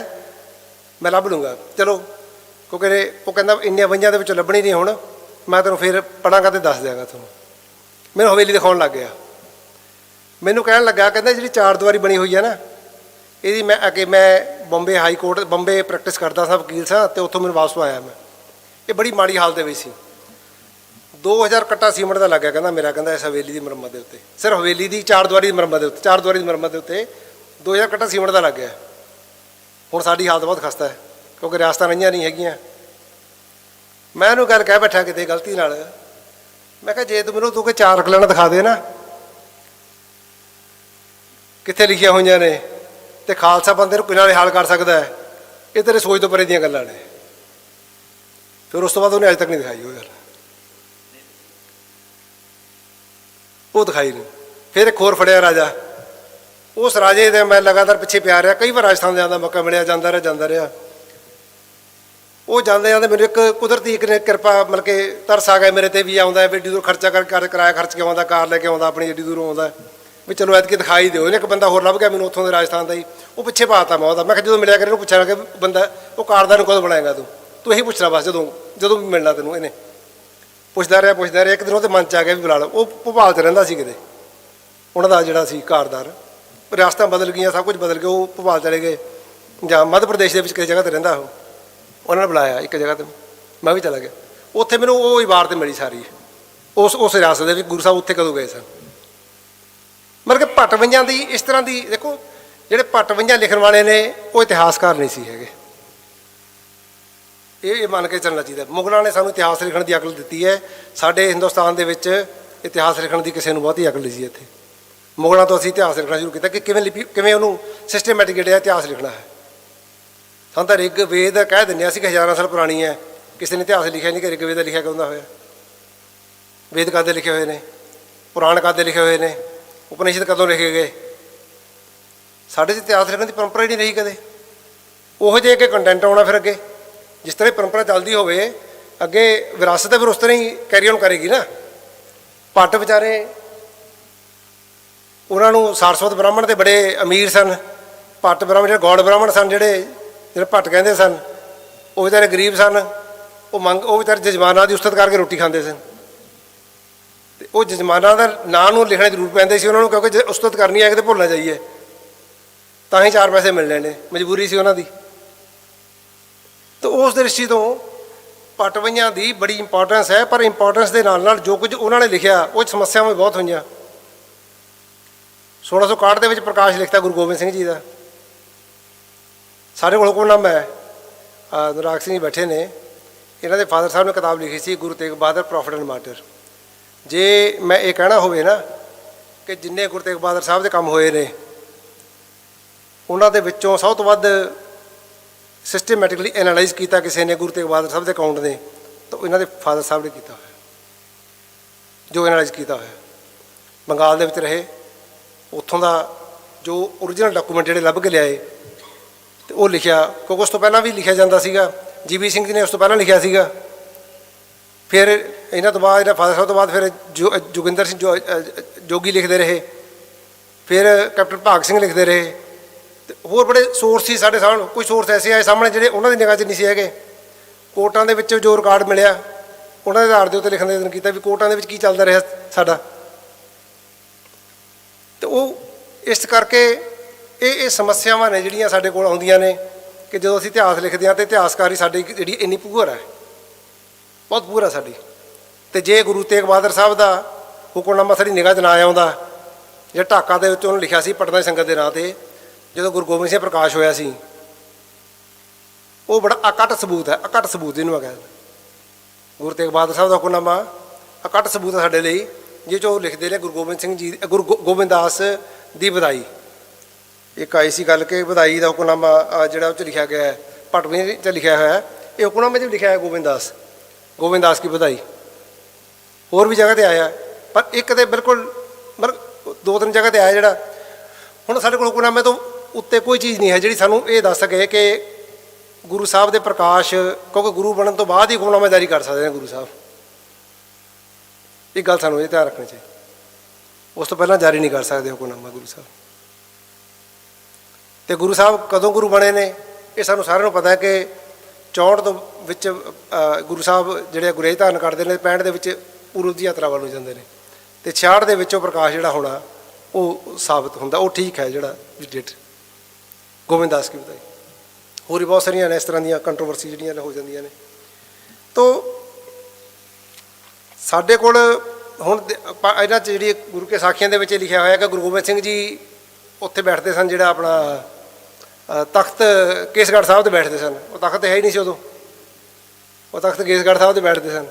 ਮੈਂ ਲੱਭ ਲੂੰਗਾ। ਚਲੋ, ਕਿਉਂਕਿ ਉਹ ਕਹਿੰਦਾ ਇੰਨੀਆਂ ਵਹੀਆਂ ਦੇ ਵਿੱਚੋਂ ਲੱਭਣੀ ਨਹੀਂ, ਹੁਣ ਮੈਂ ਤੈਨੂੰ ਫਿਰ ਪੜ੍ਹਾਂਗਾ ਅਤੇ ਦੱਸ ਦਿਆਂਗਾ ਤੁਹਾਨੂੰ। ਮੈਨੂੰ ਹਵੇਲੀ ਦਿਖਾਉਣ ਲੱਗ ਗਿਆ। ਮੈਨੂੰ ਕਹਿਣ ਲੱਗਾ, ਕਹਿੰਦਾ ਜਿਹੜੀ 4 ਦੀਵਾਰੀ ਬਣੀ ਹੋਈ ਹੈ ਨਾ, ਇਹਦੀ ਮੈਂ Bombay high court, Bombay practice ਕਰਦਾ ਸਾਂ, ਵਕੀਲ ਸਾਂ, ਅਤੇ ਉੱਥੋਂ ਮੈਨੂੰ ਵਾਪਸ ਆਇਆ ਮੈਂ। ਇਹ ਬੜੀ ਮਾੜੀ ਹਾਲਤ ਦੇ ਵਿੱਚ ਸੀ। 2000 ਕੱਟਾ ਸੀਮੈਂਟ ਦਾ ਲੱਗਿਆ ਕਹਿੰਦਾ ਮੇਰਾ, ਕਹਿੰਦਾ ਇਸ ਹਵੇਲੀ ਦੀ ਮੁਰੰਮਤ ਦੇ ਉੱਤੇ, ਸਿਰਫ ਹਵੇਲੀ ਦੀ 4 ਦੀਵਾਰੀ ਦੀ ਮੁਰੰਮਤ ਦੇ ਉੱਤੇ, 4 ਦੀਵਾਰੀ ਦੀ ਮੁਰੰਮਤ ਦੇ ਉੱਤੇ 2000 ਕੱਟਾ ਸੀਮੈਂਟ ਦਾ ਲੱਗ ਗਿਆ। ਹੁਣ ਸਾਡੀ ਹਾਲਤ ਬਹੁਤ ਖਸਤਾ ਹੈ ਕਿਉਂਕਿ ਰਿਆਸਤਾਂ ਰਹੀਆਂ ਨਹੀਂ ਹੈਗੀਆਂ। ਮੈਂ ਇਹਨੂੰ ਗੱਲ ਕਹਿ ਬੈਠਾ ਕਿਤੇ ਗਲਤੀ ਨਾਲ, ਮੈਂ ਕਿਹਾ ਜੇ ਤੂੰ ਮੈਨੂੰ ਤੂੰ ਕਿ 4 ਕਲੈਣਾ ਦਿਖਾ ਦੇ ਨਾ ਕਿੱਥੇ ਲਿਖੀਆਂ ਹੋਈਆਂ ਨੇ, ਅਤੇ ਖਾਲਸਾ ਬੰਦੇ ਨੂੰ ਕਿਹਨਾਂ ਦੇ ਹਾਲ ਕਰ ਸਕਦਾ ਹੈ, ਇਹ ਤੇਰੇ ਸੋਚ ਤੋਂ ਪਰੇ ਦੀਆਂ ਗੱਲਾਂ ਨੇ। ਫਿਰ ਉਸ ਤੋਂ ਬਾਅਦ ਉਹਨੇ ਅਜੇ ਤੱਕ ਨਹੀਂ ਦਿਖਾਈ ਉਹ ਗੱਲ, ਉਹ ਦਿਖਾਈ ਨਹੀਂ। ਫਿਰ ਇੱਕ ਹੋਰ ਫੜਿਆ ਰਾਜਾ, ਉਸ ਰਾਜੇ ਦੇ ਮੈਂ ਲਗਾਤਾਰ ਪਿੱਛੇ ਪਿਆ ਰਿਹਾ, ਕਈ ਵਾਰ ਰਾਜਸਥਾਨ ਜਾਣ ਦਾ ਮੌਕਾ ਮਿਲਿਆ, ਜਾਂਦਾ ਰਿਹਾ। ਉਹ ਜਾਂਦੇ ਮੈਨੂੰ ਇੱਕ ਕੁਦਰਤੀ ਇੱਕ ਨੇ ਕਿਰਪਾ ਮਤਲਬ ਕਿ ਤਰਸ ਆ ਗਿਆ ਮੇਰੇ 'ਤੇ, ਵੀ ਆਉਂਦਾ ਵੀ ਐਡੀ ਦੂਰ ਖਰਚਾ ਕਰ ਕਿਰਾਇਆ ਖਰਚ ਕੇ ਆਉਂਦਾ, ਕਾਰ ਲੈ ਕੇ ਆਉਂਦਾ ਆਪਣੀ, ਐਡੀ ਦੂਰੋਂ ਆਉਂਦਾ, ਵੀ ਚਲੋ ਐਤਕੀ ਦਿਖਾਈ ਦਿਓ। ਇਹਨੇ ਇੱਕ ਬੰਦਾ ਹੋਰ ਲੱਭ ਗਿਆ ਮੈਨੂੰ ਉੱਥੋਂ ਦੇ ਰਾਜਸਥਾਨ ਦਾ ਹੀ, ਉਹ ਪਿੱਛੇ ਪਾਤਾ ਮੈਂ ਉਹਦਾ। ਮੈਂ ਕਿਹਾ ਜਦੋਂ ਮਿਲਿਆ ਕਰੇ ਇਹਨੂੰ ਪੁੱਛਿਆ ਕਿ ਬੰਦਾ ਉਹ ਕਾਰਦਾਰ ਨੂੰ ਕਦੋਂ ਬਣਾਏਗਾ ਤੂੰ ਇਹੀ ਪੁੱਛਣਾ ਬਸ, ਜਦੋਂ ਵੀ ਮਿਲਣਾ ਤੈਨੂੰ। ਇਹਨੇ ਪੁੱਛਦਾ ਰਿਹਾ। ਇੱਕ ਦਿਨ ਉਹਦੇ ਮਨ 'ਚ ਆ ਗਿਆ ਵੀ ਬੁਲਾ ਲਓ। ਉਹ ਭੋਪਾਲ 'ਚ ਰਹਿੰਦਾ ਸੀ ਕਿਤੇ, ਉਹਨਾਂ ਦਾ ਜਿਹੜਾ ਸੀ ਕਾਰਦਾਰ, ਰਿਆਸਤਾਂ ਬਦਲ ਗਈਆਂ, ਸਭ ਕੁਝ ਬਦਲ ਗਿਆ, ਉਹ ਭੋਪਾਲ ਚਲੇ ਗਏ ਜਾਂ ਮੱਧ ਪ੍ਰਦੇਸ਼ ਦੇ ਵਿੱਚ ਕਿਸੇ ਜਗ੍ਹਾ 'ਤੇ ਰਹਿੰਦਾ ਉਹ। ਉਹਨਾਂ ਨੇ ਬੁਲਾਇਆ ਇੱਕ ਜਗ੍ਹਾ 'ਤੇ, ਮੈਂ ਵੀ ਚਲਾ ਗਿਆ ਉੱਥੇ। ਮੈਨੂੰ ਉਹ ਇਬਾਰਤ ਮਿਲੀ ਸਾਰੀ ਉਸ ਰਿਆਸਤ ਦੇ ਵਿੱਚ। ਗੁਰੂ ਸਾਹਿਬ ਉੱਥੇ ਕਦੋਂ ਗਏ ਸਨ? ਮਤਲਬ ਕਿ ਭੱਟ-ਵੰਝਾਂ ਦੀ ਇਸ ਤਰ੍ਹਾਂ ਦੀ ਦੇਖੋ, ਜਿਹੜੇ ਭੱਟ-ਵੰਝਾਂ ਲਿਖਣ ਵਾਲੇ ਨੇ ਉਹ ਇਤਿਹਾਸਕਾਰ ਨਹੀਂ ਸੀ ਹੈਗੇ, ਇਹ ਮੰਨ ਕੇ ਚੱਲਣਾ ਚਾਹੀਦਾ। ਮੁਗਲਾਂ ਨੇ ਸਾਨੂੰ ਇਤਿਹਾਸ ਲਿਖਣ ਦੀ ਅਕਲ ਦਿੱਤੀ ਹੈ, ਸਾਡੇ ਹਿੰਦੁਸਤਾਨ ਦੇ ਵਿੱਚ ਇਤਿਹਾਸ ਲਿਖਣ ਦੀ ਕਿਸੇ ਨੂੰ ਬਹੁਤੀ ਅਕਲ ਨਹੀਂ ਸੀ। ਇੱਥੇ ਮੁਗਲਾਂ ਤੋਂ ਅਸੀਂ ਇਤਿਹਾਸ ਲਿਖਣਾ ਸ਼ੁਰੂ ਕੀਤਾ ਕਿ ਕਿਵੇਂ ਉਹਨੂੰ ਸਿਸਟਮੈਟਿਕ ਜਿਹੜਾ ਇਤਿਹਾਸ ਲਿਖਣਾ ਹੈ। ਸਾਨੂੰ ਤਾਂ ਰਿਗ ਵੇਦ ਕਹਿ ਦਿੰਦੇ ਅਸੀਂ ਕਿ ਹਜ਼ਾਰਾਂ ਸਾਲ ਪੁਰਾਣੀ ਹੈ, ਕਿਸੇ ਨੇ ਇਤਿਹਾਸ ਲਿਖਿਆ ਨਹੀਂ ਕਿ ਰਿਗ ਵੇਦ ਲਿਖਿਆ ਕਦੋਂ ਦਾ ਹੋਇਆ। ਵੇਦ ਕਾਦੇ ਲਿਖੇ ਹੋਏ ਨੇ, ਪੁਰਾਣ ਕਾਦੇ ਲਿਖੇ ਹੋਏ ਨੇ, ਉਪਨਿਸ਼ਦ ਕਦੋਂ ਲਿਖੇ ਗਏ? ਸਾਡੇ 'ਚ ਇਤਿਹਾਸ ਲਿਖਣ ਦੀ ਪਰੰਪਰਾ ਹੀ ਨਹੀਂ ਰਹੀ ਕਦੇ। ਉਹੋ ਜਿਹੇ ਕਿ ਕੰਟੈਂਟ ਆਉਣਾ ਫਿਰ ਅੱਗੇ, ਜਿਸ ਤਰ੍ਹਾਂ ਪਰੰਪਰਾ ਚੱਲਦੀ ਹੋਵੇ ਅੱਗੇ ਵਿਰਾਸਤ ਫਿਰ ਉਸ ਤਰ੍ਹਾਂ ਹੀ ਕੈਰੀ ਔਨ ਕਰੇਗੀ ਨਾ। ਭੱਟ ਵਿਚਾਰੇ, ਉਹਨਾਂ ਨੂੰ ਸਾਰਸਵਤ ਬ੍ਰਾਹਮਣ ਦੇ ਬੜੇ ਅਮੀਰ ਸਨ। ਭੱਟ ਬ੍ਰਾਹਮਣ ਜਿਹੜੇ ਗੌੜ ਬ੍ਰਾਹਮਣ ਸਨ, ਜਿਹੜੇ ਭੱਟ ਕਹਿੰਦੇ ਸਨ, ਉਹ ਵਿਚਾਰੇ ਗਰੀਬ ਸਨ। ਉਹ ਵਿਚਾਰੇ ਜਜਮਾਨਾਂ ਦੀ ਉਸਤਤ ਕਰਕੇ ਰੋਟੀ ਖਾਂਦੇ ਸਨ, ਅਤੇ ਉਹ ਜਜਮਾਨਾਂ ਦਾ ਨਾਂ ਨੂੰ ਲਿਖਣਾ ਜ਼ਰੂਰ ਪੈਂਦੇ ਸੀ ਉਹਨਾਂ ਨੂੰ, ਕਿਉਂਕਿ ਜੇ ਉਸਤਤ ਕਰਨੀ ਹੈ ਕਿਤੇ ਭੁੱਲ ਨਾ ਜਾਈਏ, ਤਾਂ ਹੀ 4 ਪੈਸੇ ਮਿਲਣੇ ਨੇ, ਮਜਬੂਰੀ ਸੀ ਉਹਨਾਂ ਦੀ। ਤਾਂ ਉਸ ਦ੍ਰਿਸ਼ਟੀ ਤੋਂ ਭੱਟ-ਵੰਝਾਂ ਦੀ ਬੜੀ ਇੰਪੋਰਟੈਂਸ ਹੈ, ਪਰ ਇੰਪੋਰਟੈਂਸ ਦੇ ਨਾਲ ਜੋ ਕੁਝ ਉਹਨਾਂ ਨੇ ਲਿਖਿਆ ਉਹ ਸਮੱਸਿਆਵਾਂ ਵੀ ਬਹੁਤ ਹੋਈਆਂ। 1661 ਦੇ ਵਿੱਚ ਪ੍ਰਕਾਸ਼ ਲਿਖਤਾ ਗੁਰੂ ਗੋਬਿੰਦ ਸਿੰਘ ਜੀ ਦਾ। ਸਾਡੇ ਕੋਲ ਹੁਕਮਨਾਮਾ ਹੈ, ਨਰਾਗ ਸਿੰਘ ਜੀ ਬੈਠੇ ਨੇ, ਇਹਨਾਂ ਦੇ ਫਾਦਰ ਸਾਹਿਬ ਨੇ ਕਿਤਾਬ ਲਿਖੀ ਸੀ Guru Tegh Bahadur prophet and martyr. ਜੇ ਮੈਂ ਇਹ ਕਹਿਣਾ ਹੋਵੇ ਨਾ ਕਿ ਜਿੰਨੇ ਗੁਰੂ ਤੇਗ ਬਹਾਦਰ ਸਾਹਿਬ ਦੇ ਕੰਮ ਹੋਏ ਨੇ, ਉਹਨਾਂ ਦੇ ਵਿੱਚੋਂ ਸਭ ਤੋਂ ਵੱਧ ਸਿਸਟਮੈਟਿਕਲੀ ਐਨਾਲਾਈਜ਼ ਕੀਤਾ ਕਿਸੇ ਨੇ ਗੁਰੂ ਤੇਗ ਬਹਾਦਰ ਸਾਹਿਬ ਦੇ ਅਕਾਊਂਟ ਨੇ, ਤਾਂ ਇਹਨਾਂ ਦੇ ਫਾਦਰ ਸਾਹਿਬ ਨੇ ਕੀਤਾ ਹੋਇਆ, ਜੋ ਐਨਾਲਾਈਜ਼ ਕੀਤਾ ਹੋਇਆ। ਬੰਗਾਲ ਦੇ ਵਿੱਚ ਰਹੇ, ਉੱਥੋਂ ਦਾ ਜੋ ਓਰੀਜਨਲ ਡਾਕੂਮੈਂਟ ਜਿਹੜੇ ਲੱਭ ਕੇ ਲਿਆਏ ਅਤੇ ਉਹ ਲਿਖਿਆ, ਕਿਉਂਕਿ ਉਸ ਤੋਂ ਪਹਿਲਾਂ ਵੀ ਲਿਖਿਆ ਜਾਂਦਾ ਸੀਗਾ। GB ਸਿੰਘ ਜੀ ਨੇ ਉਸ ਤੋਂ ਪਹਿਲਾਂ ਲਿਖਿਆ ਸੀਗਾ। ਫਿਰ ਇਹਨਾਂ ਤੋਂ ਬਾਅਦ, ਇਹਨਾਂ ਫਾਦਰ ਸਾਹਿਬ ਤੋਂ ਬਾਅਦ ਫਿਰ ਜੋਗਿੰਦਰ ਸਿੰਘ ਜੋਗੀ ਲਿਖਦੇ ਰਹੇ, ਫਿਰ ਕੈਪਟਨ ਭਾਗ ਸਿੰਘ ਲਿਖਦੇ ਰਹੇ, ਅਤੇ ਹੋਰ ਬੜੇ ਸੋਰਸ ਸੀ ਸਾਡੇ ਸਾਹਮਣੇ। ਕੁਝ ਸੋਰਸ ਐਸੇ ਆਏ ਸਾਹਮਣੇ ਜਿਹੜੇ ਉਹਨਾਂ ਦੀ ਨਿਗਾਹ 'ਚ ਨਹੀਂ ਸੀ ਹੈਗੇ। ਕੋਰਟਾਂ ਦੇ ਵਿੱਚ ਜੋ ਰਿਕਾਰਡ ਮਿਲਿਆ ਉਹਨਾਂ ਦੇ ਆਧਾਰ ਦੇ ਉੱਤੇ ਲਿਖਣ ਦਾ ਯਤਨ ਕੀਤਾ ਵੀ ਕੋਰਟਾਂ ਦੇ ਵਿੱਚ ਕੀ ਚੱਲਦਾ ਰਿਹਾ ਸਾਡਾ। ਅਤੇ ਉਹ ਇਸ ਕਰਕੇ ਇਹ ਸਮੱਸਿਆਵਾਂ ਨੇ ਜਿਹੜੀਆਂ ਸਾਡੇ ਕੋਲ ਆਉਂਦੀਆਂ ਨੇ ਕਿ ਜਦੋਂ ਅਸੀਂ ਇਤਿਹਾਸ ਲਿਖਦੇ ਹਾਂ ਤਾਂ ਇਤਿਹਾਸਕਾਰੀ ਸਾਡੀ ਜਿਹੜੀ ਇੰਨੀ ਪੂਰ ਹੈ, ਬਹੁਤ ਪੂਰ ਹੈ ਸਾਡੀ। ਅਤੇ ਜੇ ਗੁਰੂ ਤੇਗ ਬਹਾਦਰ ਸਾਹਿਬ ਦਾ ਹੁਕਮਨਾਮਾ ਸਾਡੀ ਨਿਗਾਹ 'ਚ ਨਾ ਆਉਂਦਾ, ਜਿਹੜਾ ਢਾਕਾ ਦੇ ਵਿੱਚ ਉਹਨੂੰ ਲਿਖਿਆ ਸੀ ਪਟਨਾ ਦੀ ਸੰਗਤ ਦੇ ਨਾਂ 'ਤੇ, ਜਦੋਂ ਗੁਰੂ ਗੋਬਿੰਦ ਸਿੰਘ ਪ੍ਰਕਾਸ਼ ਹੋਇਆ ਸੀ, ਉਹ ਬੜਾ ਅਕੱਟ ਸਬੂਤ ਹੈ। ਅਕੱਟ ਸਬੂਤ ਜਿਹਨੂੰ ਹੈਗਾ ਗੁਰੂ ਤੇਗ ਬਹਾਦਰ ਸਾਹਿਬ ਦਾ ਹੁਕਮਨਾਮਾ ਅਕੱਟ ਸਬੂਤ ਹੈ ਸਾਡੇ ਲਈ, ਜਿਹ 'ਚ ਉਹ ਲਿਖਦੇ ਨੇ ਗੁਰੂ ਗੋਬਿੰਦ ਸਿੰਘ ਜੀ, ਗੁਰੂ ਗੋਬਿੰਦ ਦਾਸ ਦੀ ਵਧਾਈ। ਇੱਕ ਆਈ ਸੀ ਗੱਲ ਕਿ ਵਧਾਈ ਦਾ ਹੁਕਮਨਾਮਾ ਜਿਹੜਾ ਉਹ 'ਚ ਲਿਖਿਆ ਗਿਆ ਹੈ, ਭੱਟ-ਵੰਝੇ 'ਚ ਲਿਖਿਆ ਹੋਇਆ, ਇਹ ਹੁਕਮਨਾਮੇ 'ਚ ਵੀ ਲਿਖਿਆ ਹੈ ਗੋਬਿੰਦ ਦਾਸ ਕੀ ਵਧਾਈ। ਹੋਰ ਵੀ ਜਗ੍ਹਾ 'ਤੇ ਆਇਆ, ਪਰ ਇੱਕ ਤਾਂ ਬਿਲਕੁਲ ਮਤਲਬ 2-3 ਜਗ੍ਹਾ 'ਤੇ ਆਇਆ ਜਿਹੜਾ। ਹੁਣ ਸਾਡੇ ਕੋਲ ਹੁਕਮਨਾਮੇ ਤੋਂ ਉੱਤੇ ਕੋਈ ਚੀਜ਼ ਨਹੀਂ ਹੈ ਜਿਹੜੀ ਸਾਨੂੰ ਇਹ ਦੱਸ ਸਕੇ ਕਿ ਗੁਰੂ ਸਾਹਿਬ ਦੇ ਪ੍ਰਕਾਸ਼, ਕਿਉਂਕਿ ਗੁਰੂ ਬਣਨ ਤੋਂ ਬਾਅਦ ਹੀ ਹੁਕਮਨਾਮਾ ਜਾਰੀ ਕਰ ਸਕਦੇ ਨੇ ਗੁਰੂ ਸਾਹਿਬ। ਇਹ ਗੱਲ ਸਾਨੂੰ ਇਹ ਧਿਆਨ ਰੱਖਣੀ ਚਾਹੀਦੀ, ਉਸ ਤੋਂ ਪਹਿਲਾਂ ਜਾਰੀ ਨਹੀਂ ਕਰ ਸਕਦੇ ਹੁਕਮਨਾਮਾ ਗੁਰੂ ਸਾਹਿਬ। ਅਤੇ ਗੁਰੂ ਸਾਹਿਬ ਕਦੋਂ ਗੁਰੂ ਬਣੇ ਨੇ ਇਹ ਸਾਨੂੰ ਸਾਰਿਆਂ ਨੂੰ ਪਤਾ ਹੈ ਕਿ 64 ਤੋਂ ਵਿੱਚ ਗੁਰੂ ਸਾਹਿਬ ਜਿਹੜੇ ਗੁਰੇਜ਼ ਧਾਰਨ ਕਰਦੇ ਨੇ, 65 ਦੇ ਵਿੱਚ ਪੂਰਬ ਦੀ ਯਾਤਰਾ ਵੱਲ ਨੂੰ ਜਾਂਦੇ ਨੇ, ਅਤੇ 66 ਦੇ ਵਿੱਚ ਉਹ ਪ੍ਰਕਾਸ਼ ਜਿਹੜਾ ਹੋਣਾ ਉਹ ਸਾਬਤ ਹੁੰਦਾ। ਉਹ ਠੀਕ ਹੈ ਜਿਹੜਾ ਡੇਟ ਗੋਬਿੰਦ ਦਾਸ ਕੀ ਵਧਾਈ। ਹੋਰ ਵੀ ਬਹੁਤ ਸਾਰੀਆਂ ਨੇ ਇਸ ਤਰ੍ਹਾਂ ਦੀਆਂ ਕੰਟਰੋਵਰਸੀ ਜਿਹੜੀਆਂ ਹੋ ਜਾਂਦੀਆਂ ਨੇ। ਤੋ ਸਾਡੇ ਕੋਲ ਹੁਣ ਇਹਨਾਂ 'ਚ ਜਿਹੜੀ ਗੁਰੂ ਕੇ ਸਾਖੀਆਂ ਦੇ ਵਿੱਚ ਲਿਖਿਆ ਹੋਇਆ ਕਿ ਗੁਰੂ ਗੋਬਿੰਦ ਸਿੰਘ ਜੀ ਉੱਥੇ ਬੈਠਦੇ ਸਨ, ਜਿਹੜਾ ਆਪਣਾ ਤਖਤ ਕੇਸਗੜ੍ਹ ਸਾਹਿਬ 'ਤੇ ਬੈਠਦੇ ਸਨ। ਉਹ ਤਖਤ 'ਤੇ ਹੈ ਹੀ ਨਹੀਂ ਸੀ ਉਦੋਂ, ਉਹ ਤਖਤ ਕੇਸਗੜ੍ਹ ਸਾਹਿਬ 'ਤੇ ਬੈਠਦੇ ਸਨ।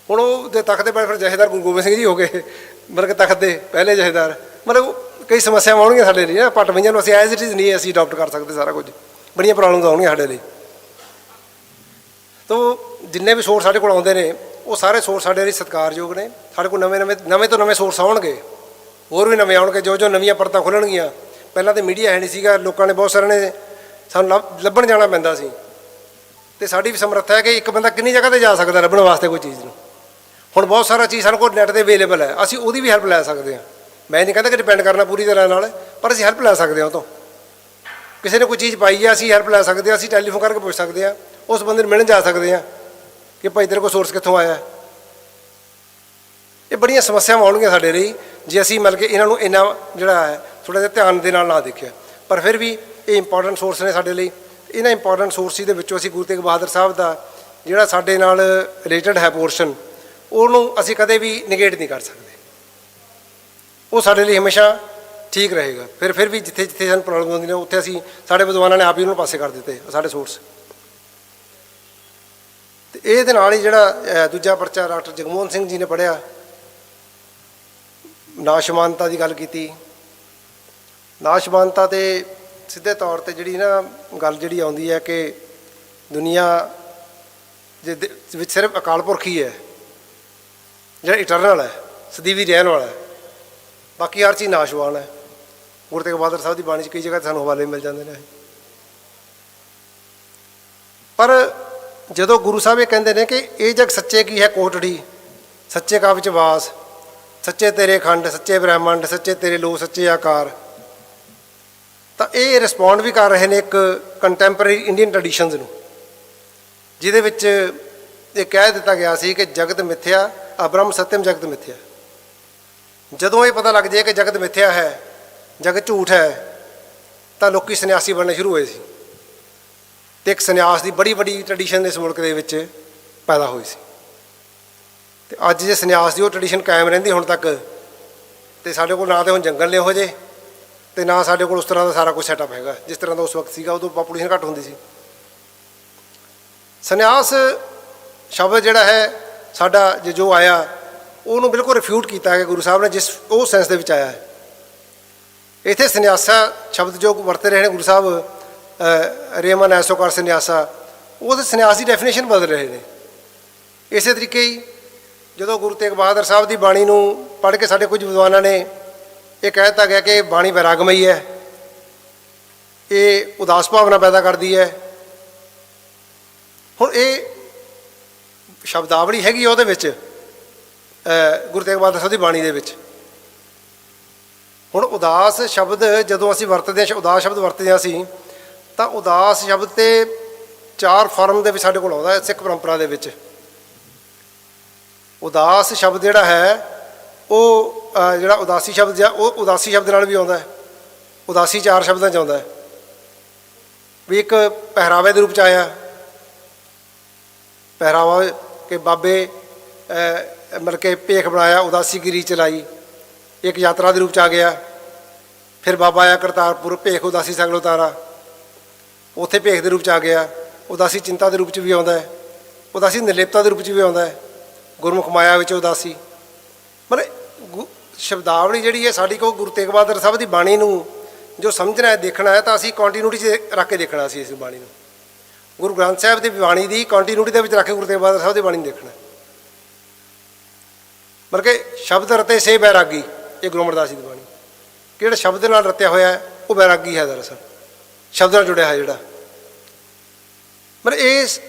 ਹੁਣ ਉਹ ਦੇ ਤਖਤ 'ਤੇ ਬੈਠ ਫਿਰ ਜਥੇਦਾਰ ਗੁਰੂ ਗੋਬਿੰਦ ਸਿੰਘ ਜੀ ਹੋ ਗਏ, ਮਤਲਬ ਕਿ ਤਖਤ ਦੇ ਪਹਿਲੇ ਜਥੇਦਾਰ। ਮਤਲਬ ਕਈ ਸਮੱਸਿਆਵਾਂ ਆਉਣਗੀਆਂ ਸਾਡੇ ਲਈ ਨਾ, ਭੱਟ-ਵੰਝਾਂ ਨੂੰ ਅਸੀਂ ਐਜ਼ ਇਟ ਇਜ਼ ਨਹੀਂ ਅਸੀਂ ਅਡੋਪਟ ਕਰ ਸਕਦੇ ਸਾਰਾ ਕੁਝ, ਬੜੀਆਂ ਪ੍ਰੋਬਲਮਸ ਆਉਣਗੀਆਂ ਸਾਡੇ ਲਈ। ਤੋ ਜਿੰਨੇ ਵੀ ਸੋਰਸ ਸਾਡੇ ਕੋਲ ਆਉਂਦੇ ਨੇ ਉਹ ਸਾਰੇ ਸੋਰਸ ਸਾਡੇ ਲਈ ਸਤਿਕਾਰਯੋਗ ਨੇ। ਸਾਡੇ ਕੋਲ ਨਵੇਂ ਤੋਂ ਨਵੇਂ ਸੋਰਸ ਆਉਣਗੇ, ਹੋਰ ਵੀ ਨਵੇਂ ਆਉਣਗੇ, ਜੋ ਨਵੀਆਂ ਪਰਤਾਂ ਖੁੱਲ੍ਹਣਗੀਆਂ। ਪਹਿਲਾਂ ਤਾਂ ਮੀਡੀਆ ਹੈ ਨਹੀਂ ਸੀਗਾ, ਲੋਕਾਂ ਨੇ ਬਹੁਤ ਸਾਰਿਆਂ ਨੇ ਸਾਨੂੰ ਲੱਭਣ ਜਾਣਾ ਪੈਂਦਾ ਸੀ, ਅਤੇ ਸਾਡੀ ਵੀ ਸਮਰੱਥਾ ਹੈ ਕਿ ਇੱਕ ਬੰਦਾ ਕਿੰਨੀ ਜਗ੍ਹਾ 'ਤੇ ਜਾ ਸਕਦਾ ਲੱਭਣ ਵਾਸਤੇ ਕੋਈ ਚੀਜ਼ ਨੂੰ। ਹੁਣ ਬਹੁਤ ਸਾਰਾ ਚੀਜ਼ ਸਾਡੇ ਕੋਲ ਨੈੱਟ 'ਤੇ ਅਵੇਲੇਬਲ ਹੈ, ਅਸੀਂ ਉਹਦੀ ਵੀ ਹੈਲਪ ਲੈ ਸਕਦੇ ਹਾਂ। ਮੈਂ ਨਹੀਂ ਕਹਿੰਦਾ ਕਿ ਡਿਪੈਂਡ ਕਰਨਾ ਪੂਰੀ ਤਰ੍ਹਾਂ ਨਾਲ, ਪਰ ਅਸੀਂ ਹੈਲਪ ਲੈ ਸਕਦੇ ਹਾਂ। ਉਹ ਤੋਂ ਕਿਸੇ ਨੇ ਕੋਈ ਚੀਜ਼ ਪਾਈ ਹੈ, ਅਸੀਂ ਹੈਲਪ ਲੈ ਸਕਦੇ ਹਾਂ। ਅਸੀਂ ਟੈਲੀਫੋਨ ਕਰਕੇ ਪੁੱਛ ਸਕਦੇ ਹਾਂ, ਉਸ ਬੰਦੇ ਨੂੰ ਮਿਲਣ ਜਾ ਸਕਦੇ ਹਾਂ ਕਿ ਭਾਈ ਤੇਰੇ ਕੋਲ ਸੋਰਸ ਕਿੱਥੋਂ ਆਇਆ। ਇਹ ਬੜੀਆਂ ਸਮੱਸਿਆਵਾਂ ਆਉਣਗੀਆਂ ਸਾਡੇ ਲਈ ਜੇ ਅਸੀਂ ਮਤਲਬ ਕਿ ਇਹਨਾਂ ਨੂੰ ਇੰਨਾ ਜਿਹੜਾ ਹੈ ਥੋੜ੍ਹਾ ਜਿਹਾ ਧਿਆਨ ਦੇ ਨਾਲ ਨਾ ਦੇਖਿਆ। ਪਰ ਫਿਰ ਵੀ ਇਹ ਇੰਪੋਰਟੈਂਟ ਸੋਰਸ ਨੇ ਸਾਡੇ ਲਈ। ਇਹਨਾਂ ਇੰਪੋਰਟੈਂਟ ਸੋਰਸਿਸ ਦੇ ਵਿੱਚੋਂ ਅਸੀਂ ਗੁਰੂ ਤੇਗ ਬਹਾਦਰ ਸਾਹਿਬ ਦਾ ਜਿਹੜਾ ਸਾਡੇ ਨਾਲ ਰਿਲੇਟਡ ਹੈ ਪੋਰਸ਼ਨ, ਉਹਨੂੰ ਅਸੀਂ ਕਦੇ ਵੀ ਨਿਗੇਟ ਨਹੀਂ ਕਰ ਸਕਦੇ। ਉਹ ਸਾਡੇ ਲਈ ਹਮੇਸ਼ਾ ਠੀਕ ਰਹੇਗਾ। ਫਿਰ ਵੀ ਜਿੱਥੇ ਜਿੱਥੇ ਸਾਨੂੰ ਪ੍ਰੋਬਲਮ ਆਉਂਦੀ ਨੇ ਉੱਥੇ ਅਸੀਂ ਸਾਡੇ ਵਿਦਵਾਨਾਂ ਨੇ ਆਪ ਹੀ ਉਹਨੂੰ ਪਾਸੇ ਕਰ ਦਿੱਤੇ ਸਾਡੇ ਸੋਰਸ। ਅਤੇ ਇਹਦੇ ਨਾਲ ਹੀ ਜਿਹੜਾ ਦੂਜਾ ਪਰਚਾ ਡਾਕਟਰ ਜਗਮੋਹਨ ਸਿੰਘ ਜੀ ਨੇ ਪੜ੍ਹਿਆ, ਨਾਸ਼ਮਾਨਤਾ ਦੀ ਗੱਲ ਕੀਤੀ। ਨਾਸ਼ਮਾਨਤਾ 'ਤੇ ਸਿੱਧੇ ਤੌਰ 'ਤੇ ਜਿਹੜੀ ਨਾ ਗੱਲ ਜਿਹੜੀ ਆਉਂਦੀ ਹੈ ਕਿ ਦੁਨੀਆ ਦੇ ਵਿੱਚ ਸਿਰਫ ਅਕਾਲ ਪੁਰਖ ਹੀ ਹੈ ਜਿਹੜਾ ਇਟਰਨਲ ਹੈ, ਸਦੀਵੀ ਰਹਿਣ ਵਾਲਾ ਹੈ, ਬਾਕੀ ਹਰ ਚੀਜ਼ ਨਾਸ਼ਵਾਨ ਹੈ। ਗੁਰੂ ਤੇਗ ਬਹਾਦਰ ਸਾਹਿਬ ਦੀ ਬਾਣੀ 'ਚ ਕਈ ਜਗ੍ਹਾ ਸਾਨੂੰ ਹਵਾਲੇ ਮਿਲ ਜਾਂਦੇ ਨੇ। ਪਰ ਜਦੋਂ ਗੁਰੂ ਸਾਹਿਬ ਇਹ ਕਹਿੰਦੇ ਨੇ ਕਿ ਇਹ ਜਗ ਸੱਚੇ ਕੀ ਹੈ ਕੋਟੜੀ, ਸੱਚੇ ਕਾ ਵਿੱਚ ਵਾਸ, ਸੱਚੇ ਤੇਰੇ ਖੰਡ, ਸੱਚੇ ਬ੍ਰਹਮੰਡ, ਸੱਚੇ ਤੇਰੇ ਲੋ, ਸੱਚੇ ਆਕਾਰ, ਤਾਂ ਇਹ ਰਿਸਪੌਂਡ ਵੀ ਕਰ ਰਹੇ ਨੇ ਇੱਕ ਕੰਟੈਂਪਰੇਰੀ ਇੰਡੀਅਨ ਟਰਡੀਸ਼ਨਸ ਨੂੰ, ਜਿਹਦੇ ਵਿੱਚ ਇਹ ਕਹਿ ਦਿੱਤਾ ਗਿਆ ਸੀ ਕਿ ਜਗਤ ਮਿੱਥਿਆ, ਅਬ੍ਰਹਮ ਸਤਿਅਮ ਜਗਤ ਮਿੱਥਿਆ। ਜਦੋਂ ਇਹ ਪਤਾ ਲੱਗ ਜਾਏ ਕਿ ਜਗਤ ਮਿੱਥਿਆ ਹੈ, ਜਗਤ ਝੂਠ ਹੈ, ਤਾਂ ਲੋਕੀ ਸੰਨਿਆਸੀ ਬਣਨੇ ਸ਼ੁਰੂ ਹੋਏ ਸੀ। ਅਤੇ ਇੱਕ ਸੰਨਿਆਸ ਦੀ ਬੜੀ ਵੱਡੀ ਟਰਡੀਸ਼ਨ ਇਸ ਮੁਲਕ ਦੇ ਵਿੱਚ ਪੈਦਾ ਹੋਈ ਸੀ। ਅਤੇ ਅੱਜ ਜੇ ਸੰਨਿਆਸ ਦੀ ਉਹ ਟਰਡੀਸ਼ਨ ਕਾਇਮ ਰਹਿੰਦੀ ਹੁਣ ਤੱਕ, ਅਤੇ ਸਾਡੇ ਕੋਲ ਨਾ ਤਾਂ ਹੁਣ ਜੰਗਲ ਨੇ ਇਹੋ ਜਿਹੇ, ਅਤੇ ਨਾ ਸਾਡੇ ਕੋਲ ਉਸ ਤਰ੍ਹਾਂ ਦਾ ਸਾਰਾ ਕੁਝ ਸੈਟਅਪ ਹੈਗਾ ਜਿਸ ਤਰ੍ਹਾਂ ਦਾ ਉਸ ਵਕਤ ਸੀਗਾ। ਉਦੋਂ ਪਾਪੂਲੇਸ਼ਨ ਘੱਟ ਹੁੰਦੀ ਸੀ। ਸੰਨਿਆਸ ਸ਼ਬਦ ਜਿਹੜਾ ਹੈ ਸਾਡਾ ਜੋ ਆਇਆ, ਉਹਨੂੰ ਬਿਲਕੁਲ ਰਿਫਿਊਟ ਕੀਤਾ ਹੈ ਗੁਰੂ ਸਾਹਿਬ ਨੇ, ਜਿਸ ਉਹ ਸੈਂਸ ਦੇ ਵਿੱਚ ਆਇਆ ਹੈ। ਇੱਥੇ ਸੰਨਿਆਸਾ ਸ਼ਬਦ ਜੋ ਵਰਤੇ ਰਹੇ ਨੇ ਗੁਰੂ ਸਾਹਿਬ, ਰੇਮਨ ਐਸੋਕਾਰ ਸੰਨਿਆਸਾ, ਉਹਦੇ ਸੰਨਿਆਸ ਦੀ ਡੈਫੀਨੇਸ਼ਨ ਬਦਲ ਰਹੇ ਨੇ। ਇਸੇ ਤਰੀਕੇ ਹੀ ਜਦੋਂ ਗੁਰੂ ਤੇਗ ਬਹਾਦਰ ਸਾਹਿਬ ਦੀ ਬਾਣੀ ਨੂੰ ਪੜ੍ਹ ਕੇ ਸਾਡੇ ਕੁਝ ਵਿਦਵਾਨਾਂ ਨੇ ਇਹ ਕਹਿ ਦਿੱਤਾ ਗਿਆ ਕਿ ਬਾਣੀ ਵੈਰਾਗਮਈ ਹੈ, ਇਹ ਉਦਾਸ ਭਾਵਨਾ ਪੈਦਾ ਕਰਦੀ ਹੈ। ਹੁਣ ਇਹ ਸ਼ਬਦਾਵਲੀ ਹੈਗੀ ਉਹਦੇ ਵਿੱਚ ਗੁਰੂ ਤੇਗ ਬਹਾਦਰ ਸਾਹਿਬ ਦੀ ਬਾਣੀ ਦੇ ਵਿੱਚ। ਹੁਣ ਉਦਾਸ ਸ਼ਬਦ ਜਦੋਂ ਅਸੀਂ ਵਰਤਦੇ ਹਾਂ, ਉਦਾਸ ਸ਼ਬਦ ਵਰਤਦੇ ਹਾਂ ਅਸੀਂ, ਤਾਂ ਉਦਾਸ ਸ਼ਬਦ 'ਤੇ 4 ਫਾਰਮ ਦੇ ਵਿੱਚ ਸਾਡੇ ਕੋਲ ਆਉਂਦਾ ਹੈ ਸਿੱਖ ਪਰੰਪਰਾ ਦੇ ਵਿੱਚ। ਉਦਾਸ ਸ਼ਬਦ ਜਿਹੜਾ ਹੈ ਉਹ ਜਿਹੜਾ ਉਦਾਸੀ ਸ਼ਬਦ ਜਾਂ ਉਹ ਉਦਾਸੀ ਸ਼ਬਦ ਨਾਲ ਵੀ ਆਉਂਦਾ ਹੈ। ਉਦਾਸੀ 4 ਸ਼ਬਦਾਂ 'ਚ ਆਉਂਦਾ ਹੈ ਵੀ ਇੱਕ ਪਹਿਰਾਵੇ ਦੇ ਰੂਪ 'ਚ ਆਇਆ, ਪਹਿਰਾਵਾ ਕਿ ਬਾਬੇ ਮਤਲਬ ਕਿ ਭੇਖ ਬਣਾਇਆ, ਉਦਾਸੀ ਕੀ ਰੀਤ ਚਲਾਈ। ਇੱਕ ਯਾਤਰਾ ਦੇ ਰੂਪ 'ਚ ਆ ਗਿਆ। ਫਿਰ ਬਾਬਾ ਆਇਆ ਕਰਤਾਰਪੁਰ, ਭੇਖ ਉਦਾਸੀ ਸਗਲ ਉਤਾਰਾ, ਉੱਥੇ ਭੇਖ ਦੇ ਰੂਪ 'ਚ ਆ ਗਿਆ। ਉਦਾਸੀ ਚਿੰਤਾ ਦੇ ਰੂਪ 'ਚ ਵੀ ਆਉਂਦਾ ਹੈ, ਉਦਾਸੀ ਨਿਰਲੇਪਤਾ ਦੇ ਰੂਪ 'ਚ ਵੀ ਆਉਂਦਾ ਹੈ, ਗੁਰਮੁਖ ਮਾਇਆ ਵਿੱਚ ਉਦਾਸੀ। ਮਤਲਬ ਸ਼ਬਦਾਵਲੀ ਜਿਹੜੀ ਹੈ ਸਾਡੀ ਕੋਲ ਗੁਰੂ ਤੇਗ ਬਹਾਦਰ ਸਾਹਿਬ ਦੀ ਬਾਣੀ ਨੂੰ ਜੋ ਸਮਝਣਾ ਹੈ, ਦੇਖਣਾ ਹੈ, ਤਾਂ ਅਸੀਂ ਕੰਟੀਨਿਊਟੀ 'ਚ ਰੱਖ ਕੇ ਦੇਖਣਾ ਸੀ ਇਸ ਬਾਣੀ ਨੂੰ। ਗੁਰੂ ਗ੍ਰੰਥ ਸਾਹਿਬ ਦੀ ਬਾਣੀ ਦੀ ਕੰਟੀਨਿਊਟੀ ਦੇ ਵਿੱਚ ਰੱਖ ਕੇ ਗੁਰੂ ਤੇਗ ਬਹਾਦਰ ਸਾਹਿਬ ਦੀ ਬਾਣੀ ਨੂੰ ਦੇਖਣਾ। ਮਤਲਬ ਕਿ ਸ਼ਬਦ ਰਤੇ ਸੇ ਬੈਰਾਗੀ, ਇਹ ਗੁਰੂ ਅਮਰਦਾਸ ਜੀ ਦੀ ਬਾਣੀ ਕਿ ਜਿਹੜਾ ਸ਼ਬਦ ਨਾਲ ਰਤਿਆ ਹੋਇਆ ਉਹ ਬੈਰਾਗੀ ਹੈ, ਦਰਅਸਲ ਸ਼ਬਦ ਨਾਲ ਜੁੜਿਆ ਹੈ ਜਿਹੜਾ। ਮਤਲਬ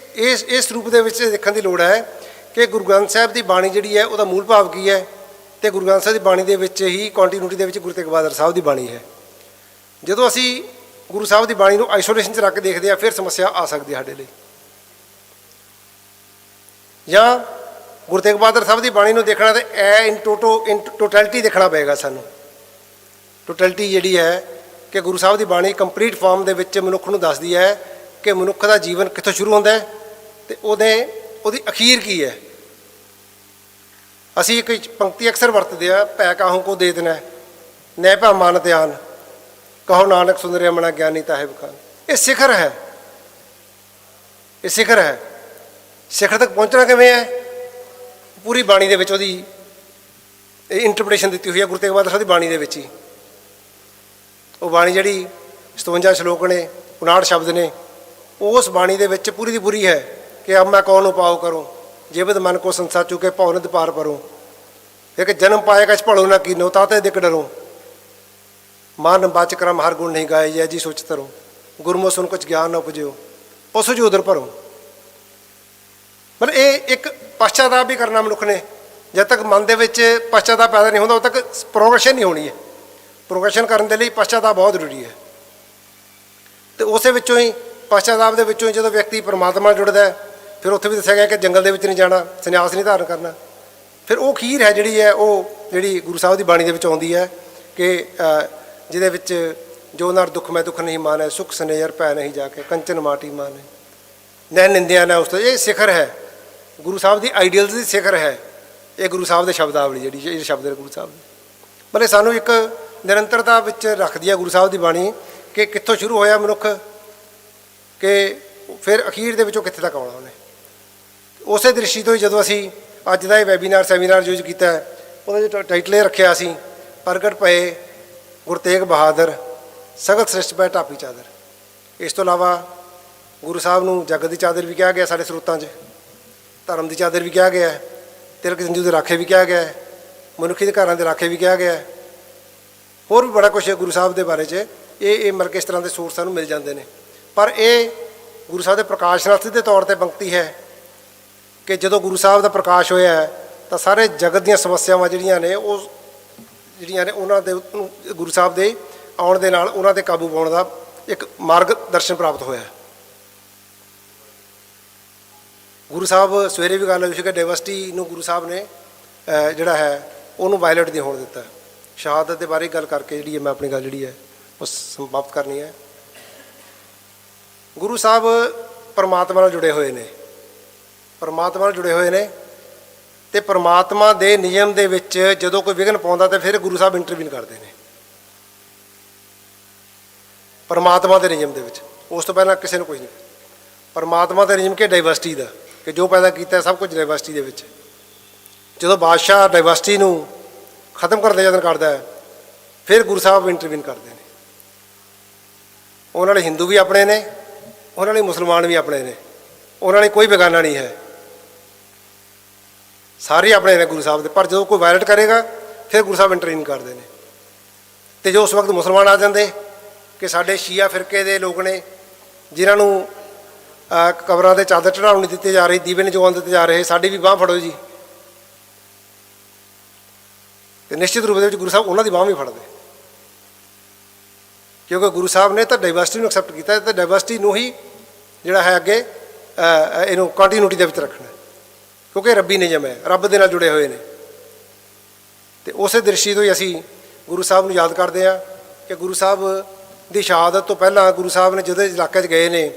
ਇਸ ਰੂਪ ਦੇ ਵਿੱਚ ਦੇਖਣ ਦੀ ਲੋੜ ਹੈ ਕਿ ਗੁਰੂ ਗ੍ਰੰਥ ਸਾਹਿਬ ਦੀ ਬਾਣੀ ਜਿਹੜੀ ਹੈ ਉਹਦਾ ਮੂਲ ਭਾਵ ਕੀ ਹੈ, ਅਤੇ ਗੁਰੂ ਗ੍ਰੰਥ ਸਾਹਿਬ ਦੀ ਬਾਣੀ ਦੇ ਵਿੱਚ ਹੀ ਕੰਟੀਨਿਊਟੀ ਦੇ ਵਿੱਚ ਗੁਰੂ ਤੇਗ ਬਹਾਦਰ ਸਾਹਿਬ ਦੀ ਬਾਣੀ ਹੈ। ਜਦੋਂ ਅਸੀਂ ਗੁਰੂ ਸਾਹਿਬ ਦੀ ਬਾਣੀ ਨੂੰ ਆਈਸੋਲੇਸ਼ਨ 'ਚ ਰੱਖ ਕੇ ਦੇਖਦੇ ਹਾਂ, ਫਿਰ ਸਮੱਸਿਆ ਆ ਸਕਦੀ ਹੈ ਸਾਡੇ ਲਈ। ਜਾਂ ਗੁਰੂ ਤੇਗ ਬਹਾਦਰ ਸਾਹਿਬ ਦੀ ਬਾਣੀ ਨੂੰ ਦੇਖਣਾ ਤਾਂ ਇਨ ਟੋਟੈਲਿਟੀ ਦੇਖਣਾ ਪਏਗਾ ਸਾਨੂੰ। ਟੋਟੈਲਿਟੀ ਜਿਹੜੀ ਹੈ ਕਿ ਗੁਰੂ ਸਾਹਿਬ ਦੀ ਬਾਣੀ ਕੰਪਲੀਟ ਫਾਰਮ ਦੇ ਵਿੱਚ ਮਨੁੱਖ ਨੂੰ ਦੱਸਦੀ ਹੈ ਕਿ ਮਨੁੱਖ ਦਾ ਜੀਵਨ ਕਿੱਥੋਂ ਸ਼ੁਰੂ ਹੁੰਦਾ ਹੈ ਅਤੇ ਉਹਦੀ ਅਖੀਰ ਕੀ ਹੈ। ਅਸੀਂ ਇੱਕ ਪੰਕਤੀ ਅਕਸਰ ਵਰਤਦੇ ਹਾਂ, ਭੈ ਕਾਹੂ ਕੋ ਦੇ ਦੇਣਾ ਨੈ ਭਾ ਮਨ ਧਿਆਨ, ਕਹੋ ਨਾਨਕ ਸੁੰਦਰਿਆ ਮਨਾ ਗਿਆਨੀ ਤਾਹੇ ਬਖਾਨ। ਇਹ ਸਿਖਰ ਹੈ, ਇਹ ਸਿਖਰ ਹੈ। ਸਿਖਰ ਤੱਕ ਪਹੁੰਚਣਾ ਕਿਵੇਂ ਹੈ? ਪੂਰੀ ਬਾਣੀ ਦੇ ਵਿੱਚ ਉਹਦੀ ਇੰਟਰਪ੍ਰੀਟੇਸ਼ਨ ਦਿੱਤੀ ਹੋਈ ਹੈ ਗੁਰੂ ਤੇਗ ਬਹਾਦਰ ਸਾਹਿਬ ਦੀ ਬਾਣੀ ਦੇ ਵਿੱਚ ਹੀ। ਉਹ ਬਾਣੀ ਜਿਹੜੀ 57 ਸ਼ਲੋਕ ਨੇ, 59 ਸ਼ਬਦ ਨੇ, ਉਸ ਬਾਣੀ ਦੇ ਵਿੱਚ ਪੂਰੀ ਦੀ ਪੂਰੀ ਹੈ कि अब मैं कौन उपाव करूँ, जीवित मन को संसार चुके पौनित पार परूँ। एक जन्म पाए कछ पढ़ो ना कीनो ताते दिक डरूँ, मान बाच क्रम हर गुण नहीं गाए जय जी सोच तरूँ। गुरमो सुन कुछ ज्ञान न उपजियो पशु जी उधर भरूँ। मतलब ये एक पश्चाताप भी करना मनुख ने, जब तक मन ਦੇ ਵਿੱਚ ਪਛਤਾਵਾ ਪੈਦਾ ਨਹੀਂ ਹੁੰਦਾ ਉਦੋਂ ਤੱਕ ਪ੍ਰੋਗਰੈਸ਼ਨ ਨਹੀਂ ਹੋਣੀ ਹੈ। ਪ੍ਰੋਗਰੈਸ਼ਨ ਕਰਨ ਦੇ ਲਈ ਪਛਤਾਵਾ ਬਹੁਤ ਜ਼ਰੂਰੀ ਹੈ। ਤੇ ਉਸੇ ਵਿੱਚੋਂ ਹੀ ਪਛਤਾਵਾ ਦੇ ਵਿੱਚੋਂ ਹੀ ਜਦੋਂ ਵਿਅਕਤੀ ਪਰਮਾਤਮਾ ਨਾਲ ਜੁੜਦਾ ਹੈ, ਫਿਰ ਉੱਥੇ ਵੀ ਦੱਸਿਆ ਗਿਆ ਕਿ ਜੰਗਲ ਦੇ ਵਿੱਚ ਨਹੀਂ ਜਾਣਾ, ਸੰਨਿਆਸ ਨਹੀਂ ਧਾਰਨ ਕਰਨਾ। ਫਿਰ ਉਹ ਖੀਰ ਹੈ ਜਿਹੜੀ ਹੈ, ਉਹ ਜਿਹੜੀ ਗੁਰੂ ਸਾਹਿਬ ਦੀ ਬਾਣੀ ਦੇ ਵਿੱਚ ਆਉਂਦੀ ਹੈ ਕਿ ਜਿਹਦੇ ਵਿੱਚ ਜੋ ਨਰ ਦੁੱਖ ਮੈਂ ਦੁੱਖ ਨਹੀਂ ਮਾਨੈ, ਸੁਖ ਸਨੇਹਰ ਪੈ ਨਹੀਂ ਜਾ ਕੇ ਕੰਚਨ ਮਾਟੀ ਮਾਨੈ, ਨੈ ਨਿੰਦਿਆ ਨਾ ਉਸ ਤੋਂ। ਇਹ ਸਿਖਰ ਹੈ ਗੁਰੂ ਸਾਹਿਬ ਦੀ ਆਈਡੀਅਲਸ ਦੀ ਸਿਖਰ ਹੈ। ਇਹ ਗੁਰੂ ਸਾਹਿਬ ਦੇ ਸ਼ਬਦਾਵਲੀ ਜਿਹੜੀ ਇਹ ਸ਼ਬਦ ਹੈ ਗੁਰੂ ਸਾਹਿਬ ਦੇ, ਮਤਲਬ ਸਾਨੂੰ ਇੱਕ ਨਿਰੰਤਰਤਾ ਵਿੱਚ ਰੱਖਦੀ ਹੈ ਗੁਰੂ ਸਾਹਿਬ ਦੀ ਬਾਣੀ ਕਿ ਕਿੱਥੋਂ ਸ਼ੁਰੂ ਹੋਇਆ ਮਨੁੱਖ ਕਿ ਫਿਰ ਅਖੀਰ ਦੇ ਵਿੱਚੋਂ ਕਿੱਥੇ ਤੱਕ ਆਉਣਾ ਉਹਨੇ। ਉਸੇ ਦ੍ਰਿਸ਼ਟੀ ਤੋਂ ਹੀ ਜਦੋਂ ਅਸੀਂ ਅੱਜ ਦਾ ਇਹ ਵੈਬੀਨਾਰ ਸੈਮੀਨਾਰ ਯੂਜ਼ ਕੀਤਾ, ਉਹਦਾ ਜੋ ਟਾਈਟਲ ਇਹ ਰੱਖਿਆ ਅਸੀਂ, ਪ੍ਰਗਟ ਪਏ ਗੁਰੂ ਤੇਗ ਬਹਾਦਰ ਸਗਲ ਸ੍ਰਿਸ਼ਟ ਪੈ ਢਾਪੀ ਚਾਦਰ। ਇਸ ਤੋਂ ਇਲਾਵਾ ਗੁਰੂ ਸਾਹਿਬ ਨੂੰ ਜਗਤ ਦੀ ਚਾਦਰ ਵੀ ਕਿਹਾ ਗਿਆ, ਸਾਡੇ ਸਰੋਤਾਂ 'ਚ ਧਰਮ ਦੀ ਚਾਦਰ ਵੀ ਕਿਹਾ ਗਿਆ, ਤਿਲਕ ਜੰਜੂ ਦੇ ਰਾਖੇ ਵੀ ਕਿਹਾ ਗਿਆ, ਮਨੁੱਖੀ ਅਧਿਕਾਰਾਂ ਦੇ ਰਾਖੇ ਵੀ ਕਿਹਾ ਗਿਆ, ਹੋਰ ਵੀ ਬੜਾ ਕੁਛ ਹੈ ਗੁਰੂ ਸਾਹਿਬ ਦੇ ਬਾਰੇ 'ਚ। ਇਹ ਮਤਲਬ ਕਿ ਇਸ ਤਰ੍ਹਾਂ ਦੇ ਸੋਰਸ ਸਾਨੂੰ ਮਿਲ ਜਾਂਦੇ ਨੇ। ਪਰ ਇਹ ਗੁਰੂ ਸਾਹਿਬ ਦੇ ਪ੍ਰਕਾਸ਼ ਨਾਲ ਸਿੱਧੇ ਤੌਰ 'ਤੇ ਪੰਕਤੀ ਹੈ ਕਿ ਜਦੋਂ ਗੁਰੂ ਸਾਹਿਬ ਦਾ ਪ੍ਰਕਾਸ਼ ਹੋਇਆ ਤਾਂ ਸਾਰੇ ਜਗਤ ਦੀਆਂ ਸਮੱਸਿਆਵਾਂ ਜਿਹੜੀਆਂ ਨੇ ਉਹ ਜਿਹੜੀਆਂ ਨੇ ਉਹਨਾਂ ਦੇ ਗੁਰੂ ਸਾਹਿਬ ਦੇ ਆਉਣ ਦੇ ਨਾਲ ਉਹਨਾਂ 'ਤੇ ਕਾਬੂ ਪਾਉਣ ਦਾ ਇੱਕ ਮਾਰਗ ਦਰਸ਼ਨ ਪ੍ਰਾਪਤ ਹੋਇਆ। ਗੁਰੂ ਸਾਹਿਬ ਸਵੇਰੇ ਵੀ ਗੱਲ ਹੋਈ ਸੀ ਕਿ ਡਾਇਵਰਸਿਟੀ ਨੂੰ ਗੁਰੂ ਸਾਹਿਬ ਨੇ ਜਿਹੜਾ ਹੈ ਉਹਨੂੰ ਵਾਇਲੇਟ ਨਹੀਂ ਹੋਣ ਦਿੱਤਾ। ਸ਼ਹਾਦਤ ਦੇ ਬਾਰੇ ਗੱਲ ਕਰਕੇ ਜਿਹੜੀ ਹੈ ਮੈਂ ਆਪਣੀ ਗੱਲ ਜਿਹੜੀ ਹੈ ਉਹ ਸਮਾਪਤ ਕਰਨੀ ਹੈ। ਗੁਰੂ ਸਾਹਿਬ ਪਰਮਾਤਮਾ ਨਾਲ ਜੁੜੇ ਹੋਏ ਨੇ, ਪਰਮਾਤਮਾ ਨਾਲ ਜੁੜੇ ਹੋਏ ਨੇ ਅਤੇ ਪਰਮਾਤਮਾ ਦੇ ਨਿਯਮ ਦੇ ਵਿੱਚ ਜਦੋਂ ਕੋਈ ਵਿਘਨ ਪਾਉਂਦਾ ਤਾਂ ਫਿਰ ਗੁਰੂ ਸਾਹਿਬ ਇੰਟਰਵੀਨ ਕਰਦੇ ਨੇ ਪਰਮਾਤਮਾ ਦੇ ਨਿਯਮ ਦੇ ਵਿੱਚ। ਉਸ ਤੋਂ ਪਹਿਲਾਂ ਕਿਸੇ ਨੂੰ ਕੁਝ ਨਹੀਂ। ਪਰਮਾਤਮਾ ਦਾ ਨਿਯਮ ਕਿ ਡਾਇਵਰਸਿਟੀ ਦਾ, ਕਿ ਜੋ ਪੈਦਾ ਕੀਤਾ ਸਭ ਕੁਝ ਡਾਇਵਰਸਿਟੀ ਦੇ ਵਿੱਚ। ਜਦੋਂ ਬਾਦਸ਼ਾਹ ਡਾਇਵਰਸਿਟੀ ਨੂੰ ਖਤਮ ਕਰਨ ਦਾ ਯਤਨ ਕਰਦਾ ਹੈ ਫਿਰ ਗੁਰੂ ਸਾਹਿਬ ਇੰਟਰਵੀਨ ਕਰਦੇ ਨੇ। ਉਹਨਾਂ ਲਈ ਹਿੰਦੂ ਵੀ ਆਪਣੇ ਨੇ, ਉਹਨਾਂ ਲਈ ਮੁਸਲਮਾਨ ਵੀ ਆਪਣੇ ਨੇ, ਉਹਨਾਂ ਲਈ ਕੋਈ ਬੇਗਾਨਾ ਨਹੀਂ ਹੈ, ਸਾਰੇ ਆਪਣੇ ਨੇ ਗੁਰੂ ਸਾਹਿਬ ਦੇ। ਪਰ ਜਦੋਂ ਕੋਈ ਵਾਇਲੇਟ ਕਰੇਗਾ ਫਿਰ ਗੁਰੂ ਸਾਹਿਬ ਇੰਟਰਵੀਨ ਕਰਦੇ ਨੇ। ਅਤੇ ਜੋ ਉਸ ਵਕਤ ਮੁਸਲਮਾਨ ਆ ਜਾਂਦੇ ਕਿ ਸਾਡੇ ਸ਼ੀਆ ਫਿਰਕੇ ਦੇ ਲੋਕ ਨੇ ਜਿਨ੍ਹਾਂ ਨੂੰ ਕਬਰਾਂ ਦੇ ਚਾਦਰ ਚੜ੍ਹਾਉਣ ਨਹੀਂ ਦਿੱਤੇ ਜਾ ਰਹੇ, ਦੀਵੇ ਨਹੀਂ ਜਗਾਉਣ ਦਿੱਤੇ ਜਾ ਰਹੇ, ਸਾਡੀ ਵੀ ਬਾਂਹ ਫੜੋ ਜੀ। ਅਤੇ ਨਿਸ਼ਚਿਤ ਰੂਪ ਦੇ ਵਿੱਚ ਗੁਰੂ ਸਾਹਿਬ ਉਹਨਾਂ ਦੀ ਬਾਂਹ ਵੀ ਫੜਦੇ, ਕਿਉਂਕਿ ਗੁਰੂ ਸਾਹਿਬ ਨੇ ਤਾਂ ਡਾਇਵਰਸਿਟੀ ਨੂੰ ਐਕਸੈਪਟ ਕੀਤਾ ਅਤੇ ਡਾਇਵਰਸਿਟੀ ਨੂੰ ਹੀ ਜਿਹੜਾ ਹੈ ਅੱਗੇ ਇਹਨੂੰ ਕੰਟੀਨਿਊਟੀ ਦੇ ਵਿੱਚ ਰੱਖਣਾ, ਕਿਉਂਕਿ ਰੱਬੀ ਨਿਯਮ ਹੈ, ਰੱਬ ਦੇ ਨਾਲ ਜੁੜੇ ਹੋਏ ਨੇ। ਅਤੇ ਉਸੇ ਦ੍ਰਿਸ਼ਟੀ ਤੋਂ ਹੀ ਅਸੀਂ ਗੁਰੂ ਸਾਹਿਬ ਨੂੰ ਯਾਦ ਕਰਦੇ ਹਾਂ ਕਿ ਗੁਰੂ ਸਾਹਿਬ ਦੀ ਸ਼ਹਾਦਤ ਤੋਂ ਪਹਿਲਾਂ ਗੁਰੂ ਸਾਹਿਬ ਨੇ ਜਦੋਂ ਇਲਾਕੇ 'ਚ ਗਏ ਨੇ,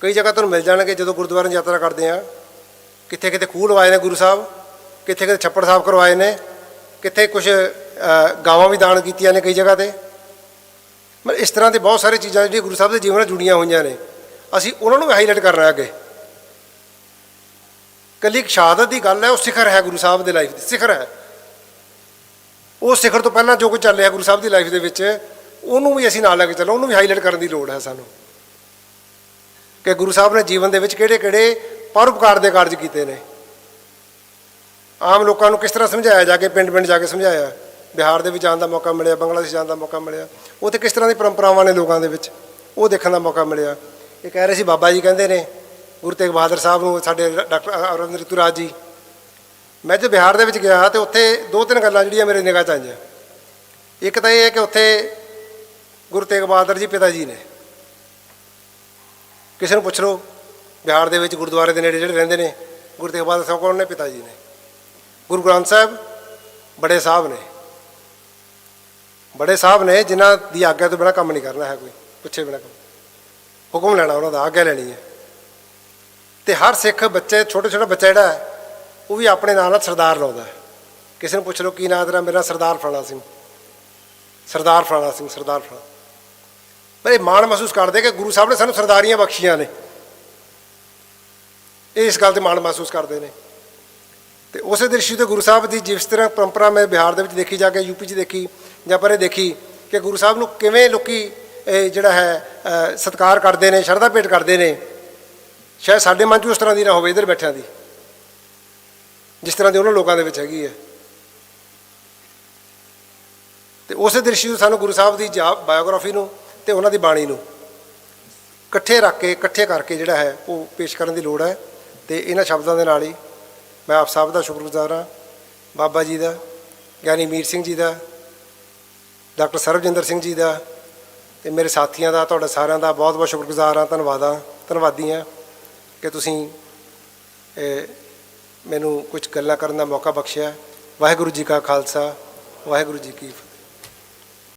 ਕਈ ਜਗ੍ਹਾ ਤੁਹਾਨੂੰ ਮਿਲ ਜਾਣਗੇ ਜਦੋਂ ਗੁਰਦੁਆਰੇ ਦੀ ਯਾਤਰਾ ਕਰਦੇ ਹਾਂ, ਕਿੱਥੇ ਕਿਤੇ ਖੂਹ ਲਵਾਏ ਨੇ ਗੁਰੂ ਸਾਹਿਬ, ਕਿੱਥੇ ਕਿਤੇ ਛੱਪੜ ਸਾਫ਼ ਕਰਵਾਏ ਨੇ, ਕਿੱਥੇ ਕੁਛ ਗਾਵਾਂ ਵੀ ਦਾਨ ਕੀਤੀਆਂ ਨੇ ਕਈ ਜਗ੍ਹਾ 'ਤੇ। ਮਤਲਬ ਇਸ ਤਰ੍ਹਾਂ ਦੇ ਬਹੁਤ ਸਾਰੀਆਂ ਚੀਜ਼ਾਂ ਜਿਹੜੀਆਂ ਗੁਰੂ ਸਾਹਿਬ ਦੇ ਜੀਵਨ ਨਾਲ ਜੁੜੀਆਂ ਹੋਈਆਂ ਨੇ, ਅਸੀਂ ਉਹਨਾਂ ਨੂੰ ਵੀ ਹਾਈਲਾਈਟ ਕਰਨਾ ਅੱਗੇ। ਇਕੱਲੀ ਇੱਕ ਸ਼ਹਾਦਤ ਦੀ ਗੱਲ ਹੈ, ਉਹ ਸਿਖਰ ਹੈ ਗੁਰੂ ਸਾਹਿਬ ਦੇ ਲਾਈਫ ਦੀ, ਸਿਖਰ ਹੈ। ਉਹ ਸਿਖਰ ਤੋਂ ਪਹਿਲਾਂ ਜੋ ਕੁਝ ਚੱਲ ਰਿਹਾ ਗੁਰੂ ਸਾਹਿਬ ਦੀ ਲਾਈਫ ਦੇ ਵਿੱਚ ਉਹਨੂੰ ਵੀ ਅਸੀਂ ਨਾਲ ਲੈ ਕੇ ਚੱਲੋ, ਉਹਨੂੰ ਵੀ ਹਾਈਲਾਈਟ ਕਰਨ ਦੀ ਲੋੜ ਹੈ ਸਾਨੂੰ ਕਿ ਗੁਰੂ ਸਾਹਿਬ ਨੇ ਜੀਵਨ ਦੇ ਵਿੱਚ ਕਿਹੜੇ ਕਿਹੜੇ ਪਰਉਪਕਾਰ ਦੇ ਕਾਰਜ ਕੀਤੇ ਨੇ। ਆਮ ਲੋਕਾਂ ਨੂੰ ਕਿਸ ਤਰ੍ਹਾਂ ਸਮਝਾਇਆ, ਜਾ ਕੇ ਪਿੰਡ ਪਿੰਡ ਜਾ ਕੇ ਸਮਝਾਇਆ, ਬਿਹਾਰ ਦੇ ਵਿੱਚ ਜਾਣ ਦਾ ਮੌਕਾ ਮਿਲਿਆ, ਬੰਗਲਾਦੇਸ਼ ਜਾਣ ਦਾ ਮੌਕਾ ਮਿਲਿਆ, ਉੱਥੇ ਕਿਸ ਤਰ੍ਹਾਂ ਦੀ ਪਰੰਪਰਾਵਾਂ ਨੇ ਲੋਕਾਂ ਦੇ ਵਿੱਚ ਉਹ ਦੇਖਣ ਦਾ ਮੌਕਾ ਮਿਲਿਆ। ਇਹ ਕਹਿ ਰਹੇ ਸੀ ਬਾਬਾ ਜੀ ਕਹਿੰਦੇ ਨੇ ਗੁਰੂ ਤੇਗ ਬਹਾਦਰ ਸਾਹਿਬ ਨੂੰ, ਸਾਡੇ ਡਾਕਟਰ ਅਰਵਿੰਦ ਰਿਤੂਰਾਜ ਜੀ, ਮੈਂ ਜਦੋਂ ਬਿਹਾਰ ਦੇ ਵਿੱਚ ਗਿਆ ਤਾਂ ਉੱਥੇ 2-3 ਗੱਲਾਂ ਜਿਹੜੀਆਂ ਮੇਰੇ ਨਿਗਾਹ 'ਚ ਆਈਆਂ। ਇੱਕ ਤਾਂ ਇਹ ਹੈ ਕਿ ਉੱਥੇ ਗੁਰੂ ਤੇਗ ਬਹਾਦਰ ਜੀ ਪਿਤਾ ਜੀ ਨੇ, ਕਿਸੇ ਨੂੰ ਪੁੱਛ ਲਓ ਬਿਹਾਰ ਦੇ ਵਿੱਚ ਗੁਰਦੁਆਰੇ ਦੇ ਨੇੜੇ ਜਿਹੜੇ ਰਹਿੰਦੇ ਨੇ, ਗੁਰੂ ਤੇਗ ਬਹਾਦਰ ਸਾਹਿਬ ਕੌਣ ਨੇ? ਪਿਤਾ ਜੀ ਨੇ। ਗੁਰੂ ਗ੍ਰੰਥ ਸਾਹਿਬ ਬੜੇ ਸਾਹਿਬ ਨੇ, ਬੜੇ ਸਾਹਿਬ ਨੇ ਜਿਨ੍ਹਾਂ ਦੀ ਆਗਿਆ ਤੋਂ ਬਿਨਾਂ ਕੰਮ ਨਹੀਂ ਕਰਨਾ ਹੈ, ਕੋਈ ਪੁੱਛੇ ਬਿਨਾਂ ਕੰਮ, ਹੁਕਮ ਲੈਣਾ ਉਹਨਾਂ ਦਾ, ਆਗਿਆ ਲੈਣੀ ਹੈ। ਅਤੇ ਹਰ ਸਿੱਖ ਬੱਚੇ, ਛੋਟੇ ਛੋਟਾ ਬੱਚਾ ਜਿਹੜਾ ਹੈ ਉਹ ਵੀ ਆਪਣੇ ਨਾਂ ਨਾਲ ਸਰਦਾਰ ਲਾਉਂਦਾ ਹੈ। ਕਿਸੇ ਨੂੰ ਪੁੱਛ ਲਓ ਕੀ ਨਾਂ ਤੇਰਾ? ਮੇਰਾ ਸਰਦਾਰ ਫਲਾਣਾ ਸਿੰਘ, ਸਰਦਾਰ ਫਲਾਣਾ ਸਿੰਘ, ਸਰਦਾਰ ਫਲਾਣਾ। ਪਰ ਇਹ ਮਾਣ ਮਹਿਸੂਸ ਕਰਦੇ ਕਿ ਗੁਰੂ ਸਾਹਿਬ ਨੇ ਸਾਨੂੰ ਸਰਦਾਰੀਆਂ ਬਖਸ਼ੀਆਂ ਨੇ, ਇਹ ਇਸ ਗੱਲ 'ਤੇ ਮਾਣ ਮਹਿਸੂਸ ਕਰਦੇ ਨੇ। ਅਤੇ ਉਸੇ ਦ੍ਰਿਸ਼ਟੀ ਤੋਂ ਗੁਰੂ ਸਾਹਿਬ ਦੀ ਜਿਸ ਤਰ੍ਹਾਂ ਪਰੰਪਰਾ ਮੈਂ ਬਿਹਾਰ ਦੇ ਵਿੱਚ ਦੇਖੀ, ਜਾ ਕੇ ਯੂਪੀ 'ਚ ਦੇਖੀ ਜਾਂ ਪਰੇ ਦੇਖੀ ਕਿ ਗੁਰੂ ਸਾਹਿਬ ਨੂੰ ਕਿਵੇਂ ਲੋਕ ਜਿਹੜਾ ਹੈ ਸਤਿਕਾਰ ਕਰਦੇ ਨੇ, ਸ਼ਰਧਾ ਭੇਟ ਕਰਦੇ ਨੇ। ਸ਼ਾਇਦ ਸਾਡੇ ਮਨ 'ਚ ਉਸ ਤਰ੍ਹਾਂ ਦੀ ਨਾ ਹੋਵੇ ਇੱਧਰ ਬੈਠਿਆਂ ਦੀ, ਜਿਸ ਤਰ੍ਹਾਂ ਦੀ ਉਹਨਾਂ ਲੋਕਾਂ ਦੇ ਵਿੱਚ ਹੈਗੀ ਹੈ। ਅਤੇ ਉਸੇ ਦ੍ਰਿਸ਼ਟੀ ਤੋਂ ਸਾਨੂੰ ਗੁਰੂ ਸਾਹਿਬ ਦੀ ਬਾਇਓਗ੍ਰਾਫੀ ਨੂੰ ਅਤੇ ਉਹਨਾਂ ਦੀ ਬਾਣੀ ਨੂੰ ਇਕੱਠੇ ਰੱਖ ਕੇ, ਇਕੱਠੇ ਕਰਕੇ ਜਿਹੜਾ ਹੈ ਉਹ ਪੇਸ਼ ਕਰਨ ਦੀ ਲੋੜ ਹੈ। ਅਤੇ ਇਹਨਾਂ ਸ਼ਬਦਾਂ ਦੇ ਨਾਲ ਹੀ ਮੈਂ ਆਪ ਸਭ ਦਾ ਸ਼ੁਕਰਗੁਜ਼ਾਰ ਹਾਂ, ਬਾਬਾ ਜੀ ਦਾ, ਗਿਆਨੀ ਮੀਰ ਸਿੰਘ ਜੀ ਦਾ, ਡਾਕਟਰ ਸਰਬਜਿੰਦਰ ਸਿੰਘ ਜੀ ਦਾ, ਅਤੇ ਮੇਰੇ ਸਾਥੀਆਂ ਦਾ, ਤੁਹਾਡਾ ਸਾਰਿਆਂ ਦਾ ਬਹੁਤ ਬਹੁਤ ਸ਼ੁਕਰਗੁਜ਼ਾਰ ਹਾਂ, ਧੰਨਵਾਦੀ ਹਾਂ ਕਿ ਤੁਸੀਂ ਮੈਨੂੰ ਕੁਝ ਗੱਲਾਂ ਕਰਨ ਦਾ ਮੌਕਾ ਬਖਸ਼ਿਆ। ਵਾਹਿਗੁਰੂ ਜੀ ਕਾ ਖਾਲਸਾ, ਵਾਹਿਗੁਰੂ ਜੀ ਕੀ ਫਤਿਹ।